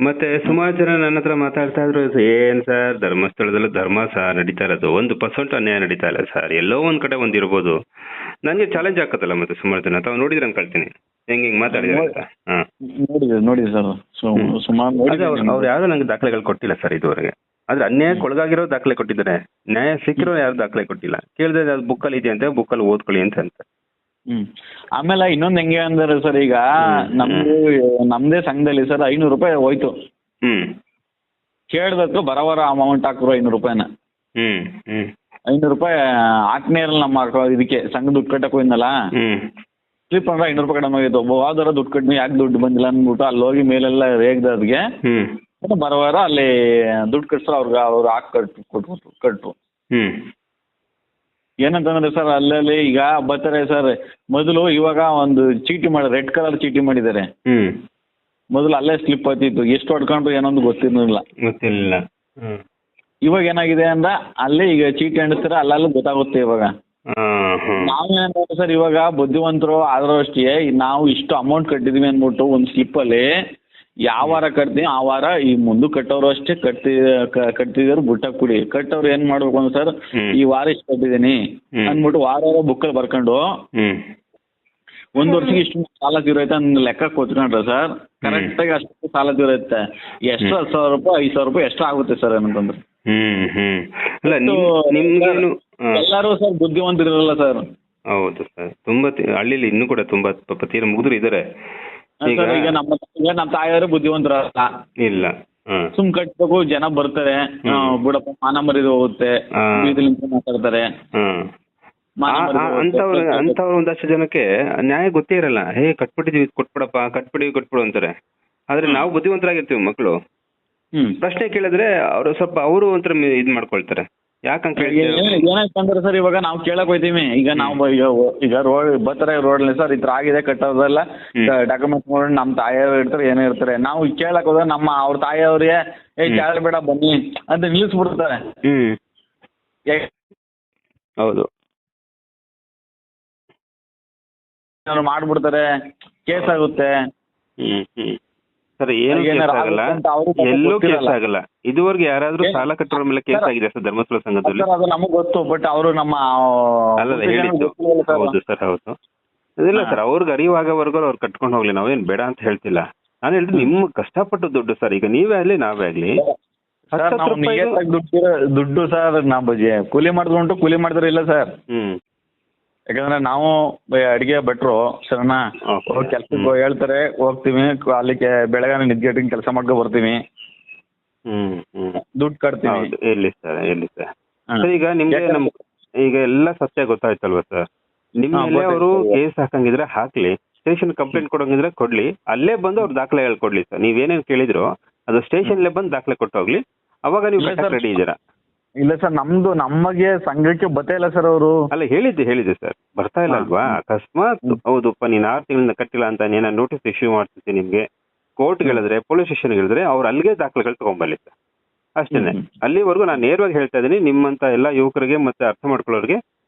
ಮತ್ತೆ ಸುಮಾರು ಜನ ನನ್ನ ಹತ್ರ ಮಾತಾಡ್ತಾ ಇದ್ರು, ಏನ್ ಸರ್ ಧರ್ಮಸ್ಥಳದಲ್ಲೂ ಧರ್ಮ ಸರ್ ನಡೀತಾ ಇರೋದು, 1% ಅನ್ಯಾಯ ನಡೀತಾ ಇಲ್ಲ ಸರ್, ಎಲ್ಲೋ ಒಂದ್ ಕಡೆ ಒಂದಿರ್ಬೋದು. ನನಗೆ ಚಾಲೆಂಜ್ ಆಗ್ತದಲ್ಲ ಮತ್ತೆ ಸುಮಾರು ಜನ ತಾವು ನೋಡಿದ್ರೆ ಅಂತ ಕಳ್ತೀನಿ ಹೆಂಗ್ ಮಾತಾಡಿದ್ರೆ ಅಂತ. ನೋಡಿ ಸರ್ ಸುಮಾರು ಅವ್ರು ಯಾರು ನಂಗೆ ದಾಖಲೆಗಳು ಕೊಟ್ಟಿಲ್ಲ ಸರ್ ಇದುವರೆಗೆ. ಆದ್ರೆ ಅನ್ಯಾಯಕ್ಕೆ ಒಳಗಾಗಿರೋ ದಾಖಲೆ ಕೊಟ್ಟಿದ್ದಾರೆ, ನ್ಯಾಯ ಸಿಕ್ಕಿರೋ ಯಾರು ದಾಖಲೆ ಕೊಟ್ಟಿಲ್ಲ. ಕೇಳಿದ್ರೆ ಅದು ಬುಕ್ಕಲ್ಲಿ ಇದೆಯಂತೆ, ಬುಕ್ಕಲ್ಲಿ ಓದ್ಕೊಳ್ಳಿ ಅಂತ. ಆಮೇಲೆ ಇನ್ನೊಂದ್ ಹೆಂಗೆ ಅಂದ್ರೆ ಸರ್, ಈಗ ನಮ್ದೇ ಸಂಘದಲ್ಲಿ ಸರ್ 500 ರೂಪಾಯಿ ಹೋಯ್ತು. ಕೇಳ್ದಕ್ಕೆ ಬರವರ ಅಮೌಂಟ್ ಹಾಕಿದ್ರು 500 ರೂಪಾಯಿನ. 500 ರೂಪಾಯಿ ಹಾಕ್ನೇ ಇರಲ್ಲ ನಮ್ಮ ಇದಕ್ಕೆ ಸಂಘ ದುಡ್ಡು ಕಟ್ಟಕ್ಕೆ ಹೋಯ್ನಲ್ಲ, ಸ್ಲಿಪ್ ಅಂದ್ರೆ 500 ರೂಪಾಯಿ ಕಡಿಮೆ ಆಗಿತ್ತು. ಹೋದರ ದುಡ್ಡು ಕಟ್ಟಿನಿ, ಯಾಕೆ ದುಡ್ಡು ಬಂದಿಲ್ಲ ಅಂದ್ಬಿಟ್ಟು ಅಲ್ಲಿ ಹೋಗಿ ಮೇಲೆಲ್ಲ ರೇಗ್ದವ್ರಿಗೆ ಬರವಾರ ಅಲ್ಲಿ ದುಡ್ಡು ಕಟ್ಸ್ರ ಅವ್ರು ಹಾಕಿ ಕಟ್ರು. ಏನಂತಂದ್ರೆ ಸರ್ ಅಲ್ಲಲ್ಲಿ ಈಗ ಬರ್ತಾರೆ ಸರ್, ಮೊದಲು ಇವಾಗ ಒಂದು ಚೀಟಿ ಮಾಡಿ ರೆಡ್ ಕಲರ್ ಚೀಟಿ ಮಾಡಿದ್ದಾರೆ. ಮೊದಲು ಅಲ್ಲೇ ಸ್ಲಿಪ್ ಆಗ್ತಿತ್ತು, ಎಷ್ಟು ಹೊಡ್ಕೊಂಡ್ರು ಏನೊಂದು ಗೊತ್ತಿರಲಿಲ್ಲ. ಇವಾಗ ಏನಾಗಿದೆ ಅಂದ್ರೆ ಅಲ್ಲೇ ಈಗ ಚೀಟಿ ಅಂಡಿಸ್ತಾರೆ, ಅಲ್ಲಲ್ಲೂ ಗೊತ್ತಾಗುತ್ತೆ ಇವಾಗ. ನಾವೇನಂದ್ರೆ ಸರ್ ಇವಾಗ ಬುದ್ಧಿವಂತರು ಆದ್ರೂ ಅಷ್ಟೇ, ನಾವು ಇಷ್ಟು ಅಮೌಂಟ್ ಕಟ್ಟಿದೀವಿ ಅಂದ್ಬಿಟ್ಟು ಒಂದು ಸ್ಲಿಪ್ಪಲ್ಲಿ ಯಾವ ವಾರ ಕಟ್ತೀನಿ ಆ ವಾರ ಈ ಮುಂದೆ ಕಟ್ಟೋರು ಅಷ್ಟೇ ಕಟ್ತಿದ್ರು ಬುಟ್ಟಾಕ್ ಕುಡಿ. ಕಟ್ಟೋರು ಏನ್ ಮಾಡ್ಬೇಕು ಅಂದ್ರೆ ಸರ್, ಈ ವಾರ ಇಷ್ಟು ಕಟ್ಟಿದೀನಿ ಅಂದ್ಬಿಟ್ಟು ವಾರ ಬುಕ್ಕಲ್ಲಿ ಬರ್ಕೊಂಡು 1 ವರ್ಷಕ್ಕೆ ಇಷ್ಟು ಸಾಲ ತೀರೈತೆ ಅಂತ ಲೆಕ್ಕ ಕೊತ್ಕೊಂಡ್ರೆ ಸರ್ ಕರೆಕ್ಟಾಗಿ ಅಷ್ಟು ಸಾಲ ತೀರೈತೆ. ಎಷ್ಟು 10,000 ರೂಪಾಯಿ 5,000 ರೂಪಾಯಿ ಎಷ್ಟು ಆಗುತ್ತೆ ಸರ್ ಅಂತಂದ್ರೆ. ಎಲ್ಲರೂ ಸರ್ ಬುದ್ಧಿವಂತರಿರಲ್ಲ ಸರ್. ಹೌದು ಸರ್, ತುಂಬಾ ಹಳ್ಳಿಲಿ ಇನ್ನೂ ಕೂಡ ತುಂಬಾ ತೀರ ಮುಗಿದ್ರು ಇದಾರೆ. ಈಗ ನಮ್ಮ ತಾಯಿಯವರು ಬುದ್ಧಿವಂತರಲ್ಲ, ಇಲ್ಲ ಸುಮ್ ಕಟ್ಬೇಕು, ಜನ ಬರ್ತಾರೆ, ಬಿಡಪ್ಪ ಮಾನ ಮರ್ಯಾದೆ ಹೋಗುತ್ತೆ, ಬೀದಿಲಿಂದ ಮಾತಾಡ್ತಾರೆ. ಅಂತವ್ರು ಒಂದಷ್ಟು ಜನಕ್ಕೆ ನ್ಯಾಯ ಗೊತ್ತೇ ಇರಲ್ಲ. ಕಟ್ಬಿಟ್ಟಿದೀವಿ ಕೊಟ್ಬಿಡು ಅಂತಾರೆ. ಆದ್ರೆ ನಾವು ಬುದ್ಧಿವಂತರಾಗಿರ್ತೀವಿ, ಮಕ್ಕಳು ಪ್ರಶ್ನೆ ಕೇಳಿದ್ರೆ ಅವರು ಒಂಥರ ಇದ್ ಮಾಡ್ಕೊಳ್ತಾರೆ. ಯಾಕಂತ ಏನಾಯ್ತಂದ್ರೆ ಸರ್ ಇವಾಗ ನಾವು ಕೇಳಕ್ ಹೋಯ್ತೀವಿ, ಈಗ ನಾವು ಈಗ ರೋಡ್ ಬರ್ತಾರೆ ರೋಡ್ಲಿ ಸರ್ ಇದ್ರ ಆಗಿದೆ ಕಟ್ಟೋದೆಲ್ಲ ಡಾಕ್ಯುಮೆಂಟ್ಸ್ ನೋಡಿ ನಮ್ಮ ತಾಯಿಯವ್ರು ಇರ್ತಾರೆ ಏನೋ ಇರ್ತಾರೆ. ನಾವು ಕೇಳಕ್ ಹೋದ್ರೆ ಅವ್ರ ತಾಯಿಯವ್ರಿಗೆ ಕೇಳ ಬೇಡ ಬನ್ನಿ ಅಂತ ನಿಲ್ಲಿಸ್ಬಿಡ್ತಾರೆ. ಹೌದು, ಮಾಡ್ಬಿಡ್ತಾರೆ, ಕೇಸ್ ಆಗುತ್ತೆ. ಸರ್ ಏನು ಕೇಸ್ ಆಗಲ್ಲ, ಎಲ್ಲೂ ಕೇಸ್ ಆಗಲ್ಲ. ಇದುವರೆಗೆ ಯಾರಾದ್ರೂ ಸಾಲ ಕಟ್ಟೋರ ಮೇಲೆ ಕೇಸ್ ಆಗಿದೆ ಸರ್ ಧರ್ಮಸ್ಥಳ ಸಂಘದಲ್ಲಿ? ಅದು ನಮಗೆ ಗೊತ್ತು, ಬಟ್ ಅವರು ನಮ್ಮ ಹೇಳಿದ್ದು. ಹೌದು ಸರ್, ಹೌದು. ಇಲ್ಲ ಸರ್, ಅವ್ರಿಗೆ ಅರಿವಾಗವರೆಗೂ ಅವ್ರು ಕಟ್ಕೊಂಡು ಹೋಗ್ಲಿ, ನಾವೇನ್ ಬೇಡ ಅಂತ ಹೇಳ್ತಿಲ್ಲ. ನಾನು ಹೇಳಿದ್ರೆ ನಿಮ್ಮ ಕಷ್ಟಪಟ್ಟು ದುಡ್ಡು ಸರ್. ಈಗ ನೀವೇ ಆಗ್ಲಿ ನಾವೇ ಆಗ್ಲಿ ದುಡ್ಡು ಸರ್, ನಾವು ಕೂಲಿ ಮಾಡಿದ್ರು ಕೂಲಿ ಮಾಡಿದ್ರೆ ಇಲ್ಲ ಸರ್. ಯಾಕಂದ್ರೆ ನಾವು ಅಡಿಗೆ ಭಟ್ರು ಸರನಾ, ಕೆಲ್ಸಕ್ಕೆ ಹೇಳ್ತಾರೆ ಹೋಗ್ತೀವಿ, ಅಲ್ಲಿಗೆ ಬೆಳಗಾನ ನಿದ್ಗೆಟ್ಟಿಂಗ್ ಕೆಲಸ ಮಾಡ್ಕೊ ಬರ್ತೀವಿ, ದುಡ್ಡು ಕಟ್ತೀವಿ. ಎಲ್ಲಿ ಸರ್ ಈಗ ನಿಮ್ಗೆ ಈಗ ಎಲ್ಲ ಸತ್ಯ ಗೊತ್ತಾಯ್ತಲ್ವಾ ಸರ್? ನಿಮ್ಗೆ ಅವರು ಕೇಸ್ ಹಾಕಂಗಿದ್ರೆ ಹಾಕ್ಲಿ, ಸ್ಟೇಷನ್ ಕಂಪ್ಲೇಂಟ್ ಕೊಡಂಗಿದ್ರೆ ಕೊಡ್ಲಿ, ಅಲ್ಲೇ ಬಂದು ಅವ್ರು ದಾಖಲೆ ಹೇಳ್ಕೊಡ್ಲಿ ಸರ್. ನೀವೇನೇನ್ ಕೇಳಿದ್ರು ಅದು ಸ್ಟೇಷನ್ಲೇ ಬಂದು ದಾಖಲೆ ಕೊಟ್ಟೋಗ್ಲಿ, ಅವಾಗ ನೀವು ರೆಡಿ ಇದ್ದೀರಾ? ಇಲ್ಲ ಸರ್, ನಮಗೆ ಸಂಘಕ್ಕೆ ಬರ್ತಾ ಇಲ್ಲ ಸರ್ ಅವರು. ಅಲ್ಲ ಹೇಳಿದ್ದೆ ಸರ್, ಬರ್ತಾ ಇಲ್ಲ ಅಲ್ವಾ? ಅಕಸ್ಮಾತ್ ಹೌದಪ್ಪ ನೀನ್ 6 ತಿಂಗಳಿಂದ ಕಟ್ಟಿಲ್ಲ ಅಂತ ನಾನು ನೋಟಿಸ್ ಇಶ್ಯೂ ಮಾಡ್ತೀನಿ ನಿಮ್ಗೆ, ಕೋರ್ಟ್ ಹೇಳಿದ್ರೆ ಪೊಲೀಸ್ ಸ್ಟೇಷನ್ ಹೇಳಿದ್ರೆ ಅವ್ರು ಅಲ್ಲಿಗೆ ದಾಖಲೆಗಳು ತಗೊಂಬರ್ಲಿ ಸರ್, ಅಷ್ಟೇನೆ. ಅಲ್ಲಿವರೆಗೂ ನಾನು ನೇರವಾಗಿ ಹೇಳ್ತಾ ಇದ್ದೀನಿ, ನಿಮ್ಮಂತ ಎಲ್ಲ ಯುವಕರಿಗೆ ಮತ್ತೆ ಅರ್ಥ ಮಾಡ್ಕೊಳ್ಳೋರಿಗೆ,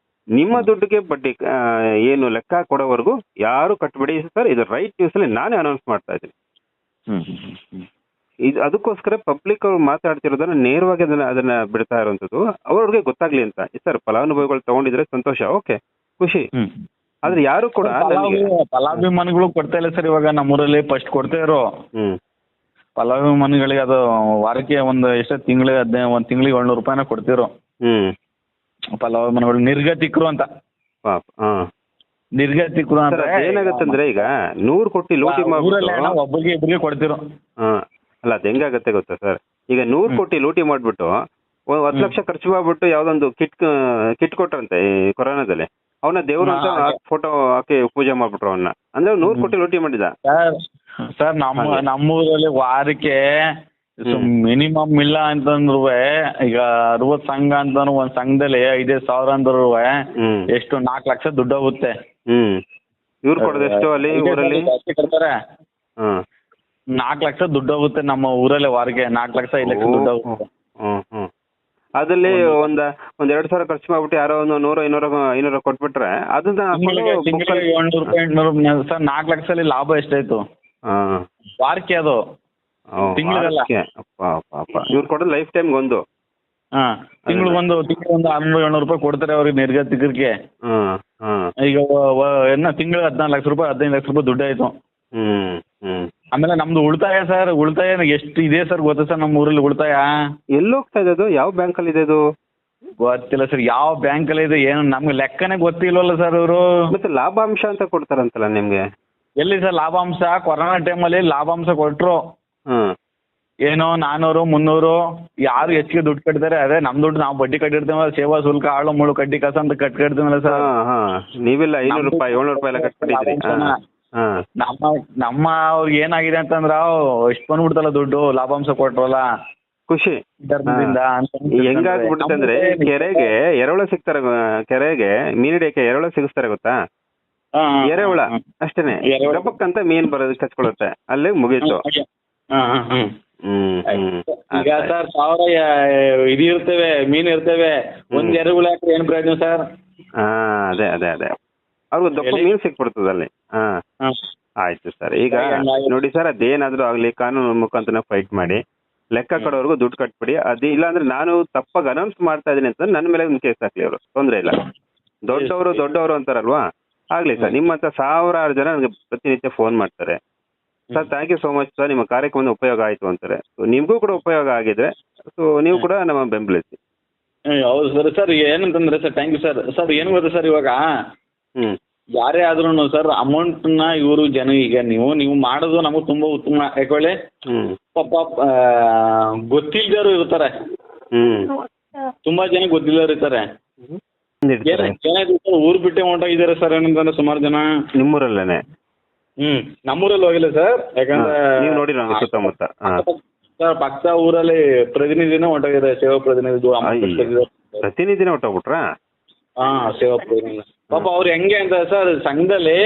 ನಿಮ್ಮ ದುಡ್ಡಿಗೆ ಬಡ್ಡಿ ಏನು ಲೆಕ್ಕ ಕೊಡೋವರೆಗೂ ಯಾರು ಕಟ್ಟಬೇಡಿ ಸರ್. ಇದು ರೈಟ್ ನ್ಯೂಸ್ ಅಲ್ಲಿ ನಾನೇ ಅನೌನ್ಸ್ ಮಾಡ್ತಾ ಇದ್ದೀನಿ. ಅದಕ್ಕೋಸ್ಕರ ಪಬ್ಲಿಕ್ ಅವ್ರು ಮಾತಾಡ್ತಿರೋದನ್ನ ನೇರವಾಗಿ ಅದನ್ನ ಬಿಡ್ತಾ ಇರುವಂತದ್ದು ಅವ್ರಿಗೆ ಗೊತ್ತಾಗ್ಲಿ ಅಂತ. ಸರ್ ಫಲಾನುಭವಿಗಳು ತಗೊಂಡಿದ್ರೆ ಸಂತೋಷ, ಓಕೆ, ಖುಷಿ. ಆದ್ರೆ ಯಾರು ಕೂಡ ಫಲಾಭಿಮಾನಿಗಳು ಕೊಡ್ತಾ ಇಲ್ಲ ಸರ್. ಇವಾಗ ನಮ್ಮೂರಲ್ಲಿ ಫಸ್ಟ್ ಕೊಡ್ತಾ ಇರೋ ಫಲಾಭಿಮಾನಿಗಳಿಗೆ ಅದು ವಾರಕ್ಕೆ ಒಂದು ಎಷ್ಟು ತಿಂಗಳಿಗೆ ಒಂದ್ ತಿಂಗಳಿಗೆ 700 ರೂಪಾಯಿನ ಕೊಡ್ತಿರೋ ಫಲಾಭಿಮಾನಿಗಳು ನಿರ್ಗತಿಕರು ಅಂತ. ನಿರ್ಗತಿಕರು ಅಂತ ಏನಾಗತ್ತಂದ್ರೆ ಈಗ 100 ಕೋಟಿ ಲೂಟಿ ಒಬ್ಬರಿಗೆ ಇಬ್ಬರಿಗೆ ಕೊಡ್ತಿರೋ. ಅಲ್ಲ ಅದ್ ಹೆಂಗಾಗತ್ತೆ ಗೊತ್ತಾ ಸರ್? ಈಗ 100 ಕೋಟಿ ಲೂಟಿ ಮಾಡ್ಬಿಟ್ಟು 10 ಲಕ್ಷ ಖರ್ಚು ಮಾಡ್ಬಿಟ್ಟು ಯಾವ್ದೊಂದು ಕಿಟ್ ಕೊಟ್ರಂತೆ ಈ ಕೊರೋನಾದಲ್ಲಿ, ಅವನ ದೇವ್ರ ಅಂತ ಫೋಟೋ ಹಾಕಿ ಪೂಜೆ ಮಾಡ್ಬಿಟ್ರು ಅವನ್ನ. ಅಂದ್ರೆ 100 ಕೋಟಿ ಲೂಟಿ ಮಾಡಿದ ಸರ್. ನಮ್ಮೂರಲ್ಲಿ ವಾರಕ್ಕೆ ಮಿನಿಮಮ್ ಇಲ್ಲ ಅಂತಂದ್ರು ಈಗ 60 ಸಂಘ ಅಂತಂದ್ರು ಒಂದ್ ಸಂಘದಲ್ಲಿ 5,000 ಅಂದ್ರು ಎಷ್ಟು 4 ಲಕ್ಷ ದುಡ್ಡು ಹೋಗುತ್ತೆ. ಇವ್ರು ಕೊಡೋದೆಷ್ಟು ಅಲ್ಲಿ ಊರಲ್ಲಿ? 4 ಲಕ್ಷ ದುಡ್ಡು ಹೋಗುತ್ತೆ ನಮ್ಮ ಊರಲ್ಲೇ ವಾರಕ್ಕೆ. 4 ಲಕ್ಷ 5 ಲಕ್ಷ ದುಡ್ಡು ಹೋಗುತ್ತೆ. ಅದ್ರಲ್ಲಿ ಒಂದ್ 2,000 ಖರ್ಚು ಮಾಡ್ಬಿಟ್ಟು ಯಾರೋ ಒಂದು 100-500 ಕೊಟ್ಬಿಟ್ರೆ ಅದನ್ನ ಹಾಕೊಂಡು ತಿಂಗಳಿಗೆ 700 ರೂಪಾಯಿ 800 ಸರ್ 4 ಲಕ್ಷದಲ್ಲಿ ಲಾಭ ಎಷ್ಟಾಯ್ತು? ವಾರಕ್ಕೆ ಅದು ತಿಂಗಳಿಗಲ್ಲ. ಇವ್ರು ಕೊಡೋದು ಲೈಫ್ ಟೈಮ್ ಒಂದು. ತಿಂಗಳಿಗೊಂದು 600-700 ರೂಪಾಯಿ ಕೊಡ್ತಾರೆ ಅವ್ರಿಗೆ ನಿರ್ಗತಿಕರಿಗೆ. ಈಗ ತಿಂಗಳಿಗೆ 14 ಲಕ್ಷ ರೂಪಾಯಿ 15 ಲಕ್ಷ ರೂಪಾಯಿ ದುಡ್ಡು ಆಯ್ತು. ಆಮೇಲೆ ನಮ್ದು ಉಳಿತಾಯ ಸರ್, ಉಳಿತಾಯ ಎಷ್ಟು ಇದೆ ಸರ್ ಗೊತ್ತಾ ಸರ್? ನಮ್ಮ ಊರಲ್ಲಿ ಉಳಿತಾಯ ಎಲ್ಲಿ ಹೋಗ್ತಾ ಇದೆ ಅದು? ಯಾವ ಬ್ಯಾಂಕ್ ಅಲ್ಲಿ ಇದೆ ಅದು? ಗೊತ್ತಿಲ್ಲ ಸರ್, ಯಾವ ಬ್ಯಾಂಕ್ ಅಲ್ಲಿ ಇದೆ ಏನು ನಮ್ಗೆ ಲೆಕ್ಕನೇ ಗೊತ್ತಿಲ್ವಲ್ಲ ಸರ್ ಇವರು. ಮತ್ತೆ ಲಾಭಾಂಶ ಅಂತ ಕೊಡ್ತಾರಂತಲ್ಲ ನಿಮ್ಗೆ? ಎಲ್ಲಿ ಸರ್ ಲಾಭಾಂಶ? ಕೊರೋನಾ ಟೈಮಲ್ಲಿ ಲಾಭಾಂಶ ಕೊಟ್ರು. ಏನೋ 400-300 ಯಾರು ಹೆಚ್ಚಿಗೆ ದುಡ್ಡು ಕಟ್ತಾರೆ, ಅದೇ ನಮ್ ದುಡ್ಡು ನಾವು ಬಡ್ಡಿ ಕಟ್ಟಿರ್ತೀವಲ್ಲ, ಸೇವಾ ಶುಲ್ಕ ಆಳು ಮುಳು ಕಡ್ಡಿ ಕಸ ಅಂತ ಕಟ್ಕಿರ್ತೀವಲ್ಲ ಸರ್. ನೀವೆಲ್ಲ 500 ರೂಪಾಯಿ 700 ರೂಪಾಯಿ ಎಲ್ಲ ಕಟ್ಬಿಟ್ಟಿದ್ರಿ. ನಮ್ಮ ಅವ್ರಿಗೆ ಏನಾಗಿದೆ ಅಂತಂದ್ರ ಎಷ್ಟು ಬಂದ್ಬಿಡ್ತಲ್ಲ ದುಡ್ಡು ಲಾಭಾಂಶ ಕೊಟ್ರಲ್ಲ, ಖುಷಿ ಧರ್ಮದಿಂದ. ಹೆಂಗಾಗ್ಬಿಡುತ್ತೆ ಅಂದ್ರೆ ಕೆರೆಗೆ ಎರೆಹುಳ ಸಿಗ್ತಾರೆ, ಕೆರೆಗೆ ಮೀನ್ ಹಿಡಿಯಕ್ಕೆ ಎರೆಹುಳ ಸಿಗಿಸ್ತಾರೆ ಗೊತ್ತಾ? ಎರೆಹುಳ ಅಷ್ಟೇನೆ, ಗಬಕ್ಕಂತ ಮೀನ್ ಬರೋದು ಕಚ್ಕೊಳುತ್ತೆ, ಅಲ್ಲೇ ಮುಗೀತು. ಈಗ ಸರ್ 1000 ಇದು ಇರ್ತೇವೆ, ಮೀನ್ ಇರ್ತೇವೆ, ಒಂದ್ ಎರೆಹುಳ ಹಾಕ್ರೆ ಏನ್ ಪ್ರಯೋಜನ ಸರ್? ಅದೇ ಅದೇ ಅದೇ ಅವ್ರಿಗೆ ದಪ್ಪ ಮೀನು ಸಿಕ್ಬಿಡ್ತದೆ ಅಲ್ಲಿ. ಆಯ್ತು ಸರ್. ಈಗ ನೋಡಿ ಸರ್, ಅದೇನಾದ್ರೂ ಆಗ್ಲಿ ಕಾನೂನು ಮುಖಾಂತರ ಫೈಟ್ ಮಾಡಿ ಲೆಕ್ಕ ಕೊಡೋರ್ಗು ದುಡ್ಡು ಕಟ್ಬಿಡಿ. ಅದೇ ಇಲ್ಲ ಅಂದ್ರೆ ನಾನು ತಪ್ಪಾಗಿ ಅನೌನ್ಸ್ ಮಾಡ್ತಾ ಇದೀನಿ ಅಂತ ನನ್ನ ಮೇಲೆ ಒಂದು ಕೇಸ್ ಹಾಕ್ಲಿ ಅವರು, ತೊಂದ್ರೆ ಇಲ್ಲ. ದೊಡ್ಡವರು ಅಂತಾರಲ್ವಾ, ಆಗ್ಲಿ ಸರ್. ನಿಮ್ಮಂತ 1000 ಜನ ನನಗೆ ಪ್ರತಿನಿತ್ಯ ಫೋನ್ ಮಾಡ್ತಾರೆ, sir thank you so much sir, ನಿಮ್ಮ ಕಾರ್ಯಕ್ರಮದ ಉಪಯೋಗ ಆಯ್ತು ಅಂತಾರೆ. ಸೊ ನಿಮ್ಗೂ ಕೂಡ ಉಪಯೋಗ ಆಗಿದ್ರೆ ಸೊ ನೀವು ಕೂಡ ನಮ್ಮ ಬೆಂಬಲಿಸಿ. ಹೌದು ಸರ್. ಸರ್ ಏನಂತಂದ್ರೆ sir, thank you sir. Sir ಏನು ಗೊತ್ತಾ ಸರ್, ಇವಾಗ ಯಾರೇ ಆದ್ರೂ ಸರ್ ಅಮೌಂಟ್ನ ಇವರು ಜನ, ಈಗ ನೀವು ಮಾಡೋದು ನಮಗೆ ತುಂಬಾ ಉತ್ತಮ. ಯಾಕೊಳ್ಳಿ ಪಾಪ ಗೊತ್ತಿಲ್ದವರು ಇರ್ತಾರೆ, ತುಂಬಾ ಜನ ಗೊತ್ತಿಲ್ಲದವ್ರು ಇರ್ತಾರೆ. ಊರ್ ಬಿಟ್ಟೆ ಹೊಂಟೋಗಿದ್ದಾರೆ ಸರ್. ಏನಂತಂದ್ರೆ ಸುಮಾರು ಜನ ನಿಮ್ಮೂರಲ್ಲೇನೆ. ನಮ್ಮೂರಲ್ಲಿ ಹೋಗಿಲ್ಲ ಸರ್, ಯಾಕಂದ್ರೆ ನೀವು ನೋಡಿ ಸುತ್ತಮುತ್ತ ಸರ್ ಪಕ್ಕ ಊರಲ್ಲಿ ಪ್ರತಿನಿಧಿನೇ ಹೊಂಟೋಗಿದೆ, ಸೇವಾ ಪ್ರತಿನಿಧಿನೇ ಹೊಂಟೋಗ್ಬಿಟ್ರಾ? ಸೇವಾ ಪ್ರತಿನಿಧಿ ಪಾಪ ಅವ್ರು ಹೆಂಗೆ ಅಂತ ಸರ್, ಸಂಘದಲ್ಲಿ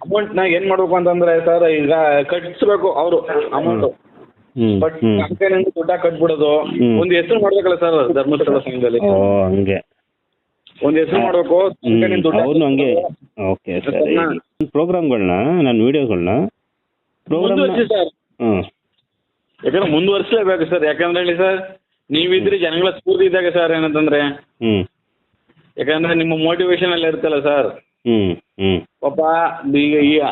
ಅಮೌಂಟ್ ನ ಏನ್ ಮಾಡ್ಬೇಕು ಅಂತಂದ್ರೆ ಸರ್, ಈಗ ಕಟ್ಸ್ಬೇಕು ಅವರು ಅಮೌಂಟ್, ಬಟ್ ಸಂಘದಿಂದ ದುಡ್ಡ ಕಟ್ಬಿಡೋದು. ಒಂದ್ ಹೆಸರು ಮಾಡ್ಬೇಕಲ್ಲ ಸರ್ ಧರ್ಮಸ್ಥಳ ಸಂಘದಲ್ಲಿ, ಒಂದ್ ಹೆಸರು ಮಾಡ್ಬೇಕು. ಅವ್ರು ಹಂಗೆ ಓಕೆ ಸರ್. ಪ್ರೋಗ್ರಾಮ್ಗಳನ್ನ ನಾನು ವಿಡಿಯೋಗಳನ್ನ ಸರ್ ಯಾಕಂದ್ರೆ ಮುಂದುವರಿಸಲೇಬೇಕು ಸರ್. ಯಾಕಂದ್ರೆ ಹೇಳಿ ಸರ್, ನೀವಿದ್ರಿ ಜನಗಳ ಸ್ಫೂರ್ತಿ ಇದ್ದಾಗ ಸರ್, ಏನಂತಂದ್ರೆ ಯಾಕಂದ್ರೆ ನಿಮ್ಮ ಮೋಟಿವೇಶನ್ ಎಲ್ಲ ಇರ್ತಲ್ಲ ಸರ್. ಪಾಪ ಈಗ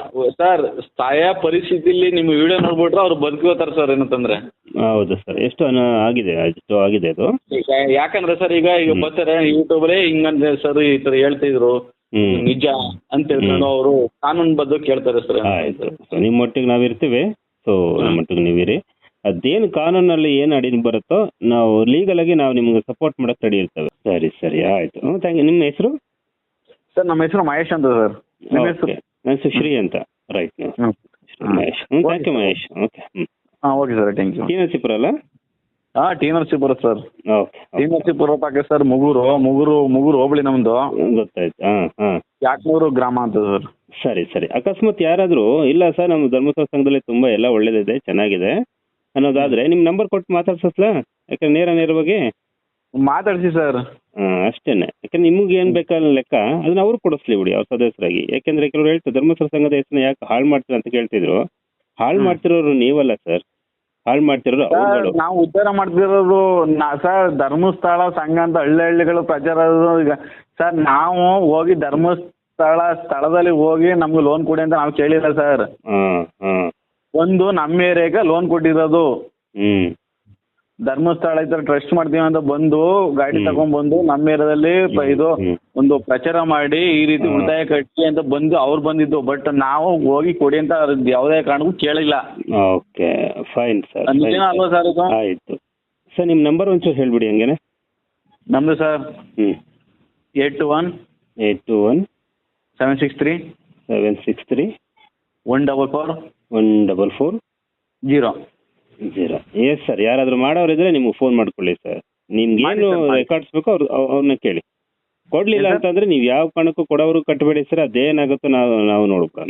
ಸರ್ ಸ್ಥಾಯ ಪರಿಸ್ಥಿತಿಲಿ ನಿಮ್ಮ ವಿಡಿಯೋ ನೋಡ್ಬಿಟ್ರೆ ಅವ್ರು ಬದುಕೋತಾರ ಸರ್. ಏನಂತಂದ್ರೆ ಹೌದು ಸರ್. ಎಷ್ಟು ಆಗಿದೆ ಅದು? ಯಾಕಂದ್ರೆ ಸರ್ ಈಗ ಬರ್ತಾರೆ ಯೂಟ್ಯೂಬ್ ಅಲ್ಲಿ ಹಿಂಗಂದ್ರೆ ಸರ್ ಈ ತರ ಹೇಳ್ತಿದ್ರು ನಿಜ ಅಂತ ಹೇಳ್ಕೊಂಡು ಅವರು ಕಾನೂನು ಬದ್ದು ಕೇಳ್ತಾರೆ ಸರ್. ಆಯ್ತು, ನಿಮ್ಮ ಒಟ್ಟಿಗೆ ನಾವಿರ್ತೀವಿ. ಸೊ ನಮ್ಮ ಒಟ್ಟಿಗೆ ನೀವಿರಿ. ಅದೇನು ಕಾನೂನಲ್ಲಿ ಏನು ಅಡಿ ಬರುತ್ತೋ ನಾವು ಲೀಗಲ್ ಆಗಿ ನಾವು ನಿಮ್ಗೆ ಸಪೋರ್ಟ್ ಮಾಡಕ್ ರೆಡಿ ಇರ್ತೇವೆ. ಸರಿ ಆಯ್ತು. Thank you. ನಿಮ್ಮ ಹೆಸರು? ಸರ್ ನಮ್ಮ ಹೆಸರು ಮಹೇಶ್ ಅಂತ ಸರ್. ನನ್ನ ಹೆಸರು ಶ್ರೀ ಅಂತ. Right. Mahesh. Thank you Mahesh. Okay. Okay sir, thank you. T Narasipura ಅಲ್ಲ? T Narasipura sir. Okay. T Narasipura ಪಾಕೆ ಸರ್, ಮುಗೂರು ಹೋಬಳಿ ನಮ್ದು. ಗೊತ್ತಾಯ್ತು. ಯಾಕನೂರು ಗ್ರಾಮ ಅಂತ ಸರ್. ಸರಿ. ಅಕಸ್ಮಾತ್ ಯಾರಾದ್ರೂ ಇಲ್ಲ ಸರ್ ನಮ್ಮ ಧರ್ಮಸ್ಥಳ ಸಂಘದಲ್ಲಿ ತುಂಬಾ ಎಲ್ಲ ಒಳ್ಳೇದಿದೆ, ಚೆನ್ನಾಗಿದೆ ಅನ್ನೋದಾದ್ರೆ ನಿಮ್ ನಂಬರ್ ಕೊಟ್ಟು ಮಾತಾಡ್ಸಲ್ಲ? ಯಾಕಂದ್ರೆ ನೇರವಾಗಿ ಮಾತಾಡ್ಸಿ ಸರ್. ಅಷ್ಟೇನೆ. ಯಾಕಂದ್ರೆ ನಿಮ್ಗೆ ಏನ್ ಬೇಕಲ್ಲ ಲೆಕ್ಕ ಅದನ್ನ ಅವ್ರು ಕೊಡಿಸ್ಲಿ ಬಿಡಿ ಅವ್ರ ಸದಸ್ಯರಾಗಿ. ಯಾಕಂದ್ರೆ ಕೆಲವರು ಹೇಳ್ತಾರೆ ಧರ್ಮಸ್ಥಳ ಸಂಘದ ಹೆಸರನ್ನ ಯಾಕೆ ಹಾಳು ಮಾಡ್ತೀರ ಅಂತ ಕೇಳ್ತಿದ್ರು. ಹಾಳು ಮಾಡ್ತಿರೋರು ನೀವಲ್ಲ ಸರ್, ಹಾಳು ಮಾಡ್ತಿರೋರು ಅವ್ರುಗಳು. ನಾವು ಉದ್ಧಾರ ಮಾಡ್ತಿರೋರು ಸರ್. ಧರ್ಮಸ್ಥಳ ಸಂಘ ಅಂತ ಹಳ್ಳಿಗಳು ಪ್ರಚಾರ ಈಗ ಸರ್. ನಾವು ಹೋಗಿ ಸ್ಥಳದಲ್ಲಿ ಹೋಗಿ ನಮ್ಗೆ ಲೋನ್ ಕೊಡಿ ಅಂತ ನಾವು ಕೇಳಿಲ್ಲ ಸರ್. ಒಂದು ನಮ್ಮ ಏರಿಯಾಗೆ ಲೋನ್ ಕೊಟ್ಟಿರೋದು. ಧರ್ಮಸ್ಥಳ ಈ ತರ ಟ್ರಸ್ಟ್ ಮಾಡ್ತೀವಿ ಅಂತ ಬಂದು ಗಾಡಿ ತಗೊಂಡ್ಬಂದು ನಮ್ಮ ಏರಿಯಾದಲ್ಲಿ ಇದು ಒಂದು ಪ್ರಚಾರ ಮಾಡಿ ಈ ರೀತಿ ಉಳಿತಾಯ ಕಟ್ಟಿ ಅಂತ ಬಂದು ಅವ್ರು ಬಂದಿದ್ದು. ಬಟ್ ನಾವು ಹೋಗಿ ಕೊಡಿ ಅಂತ ಯಾವುದೇ ಕಾರಣಕ್ಕೂ ಕೇಳಿಲ್ಲ. Okay, fine sir. ಅಲ್ವಾ ಸರ್ ಇದು? ಆಯ್ತು ಸರ್. ನಿಮ್ಮ ನಂಬರ್ ಒಂಚೂರು ಹೇಳ್ಬಿಡಿ ಹಂಗೇನೆ. ನಮ್ದು ಸರ್ 821 763 144 0. Yes sir. ಯಾರಾದ್ರೂ ಮಾಡೋರಿದ್ರೆ ನಿಮ್ಗೆ ಫೋನ್ ಮಾಡ್ಕೊಳ್ಳಿ ಸರ್. ನಿಮ್ಗೆ ಏನು ರೆಕಾರ್ಡ್ಸ್ ಬೇಕೋ ಅವ್ರನ್ನ ಕೇಳಿ. ಕೊಡ್ಲಿಲ್ಲ ಅಂತಂದ್ರೆ ನೀವು ಯಾವ ಕಾರಣಕ್ಕೂ ಕೊಡೋರು ಕಟ್ಟಬೇಡಿ ಸರ್. ಅದೇನಾಗುತ್ತೋ ನಾವು ನೋಡ್ಕೊಳ್ಳೋಣ.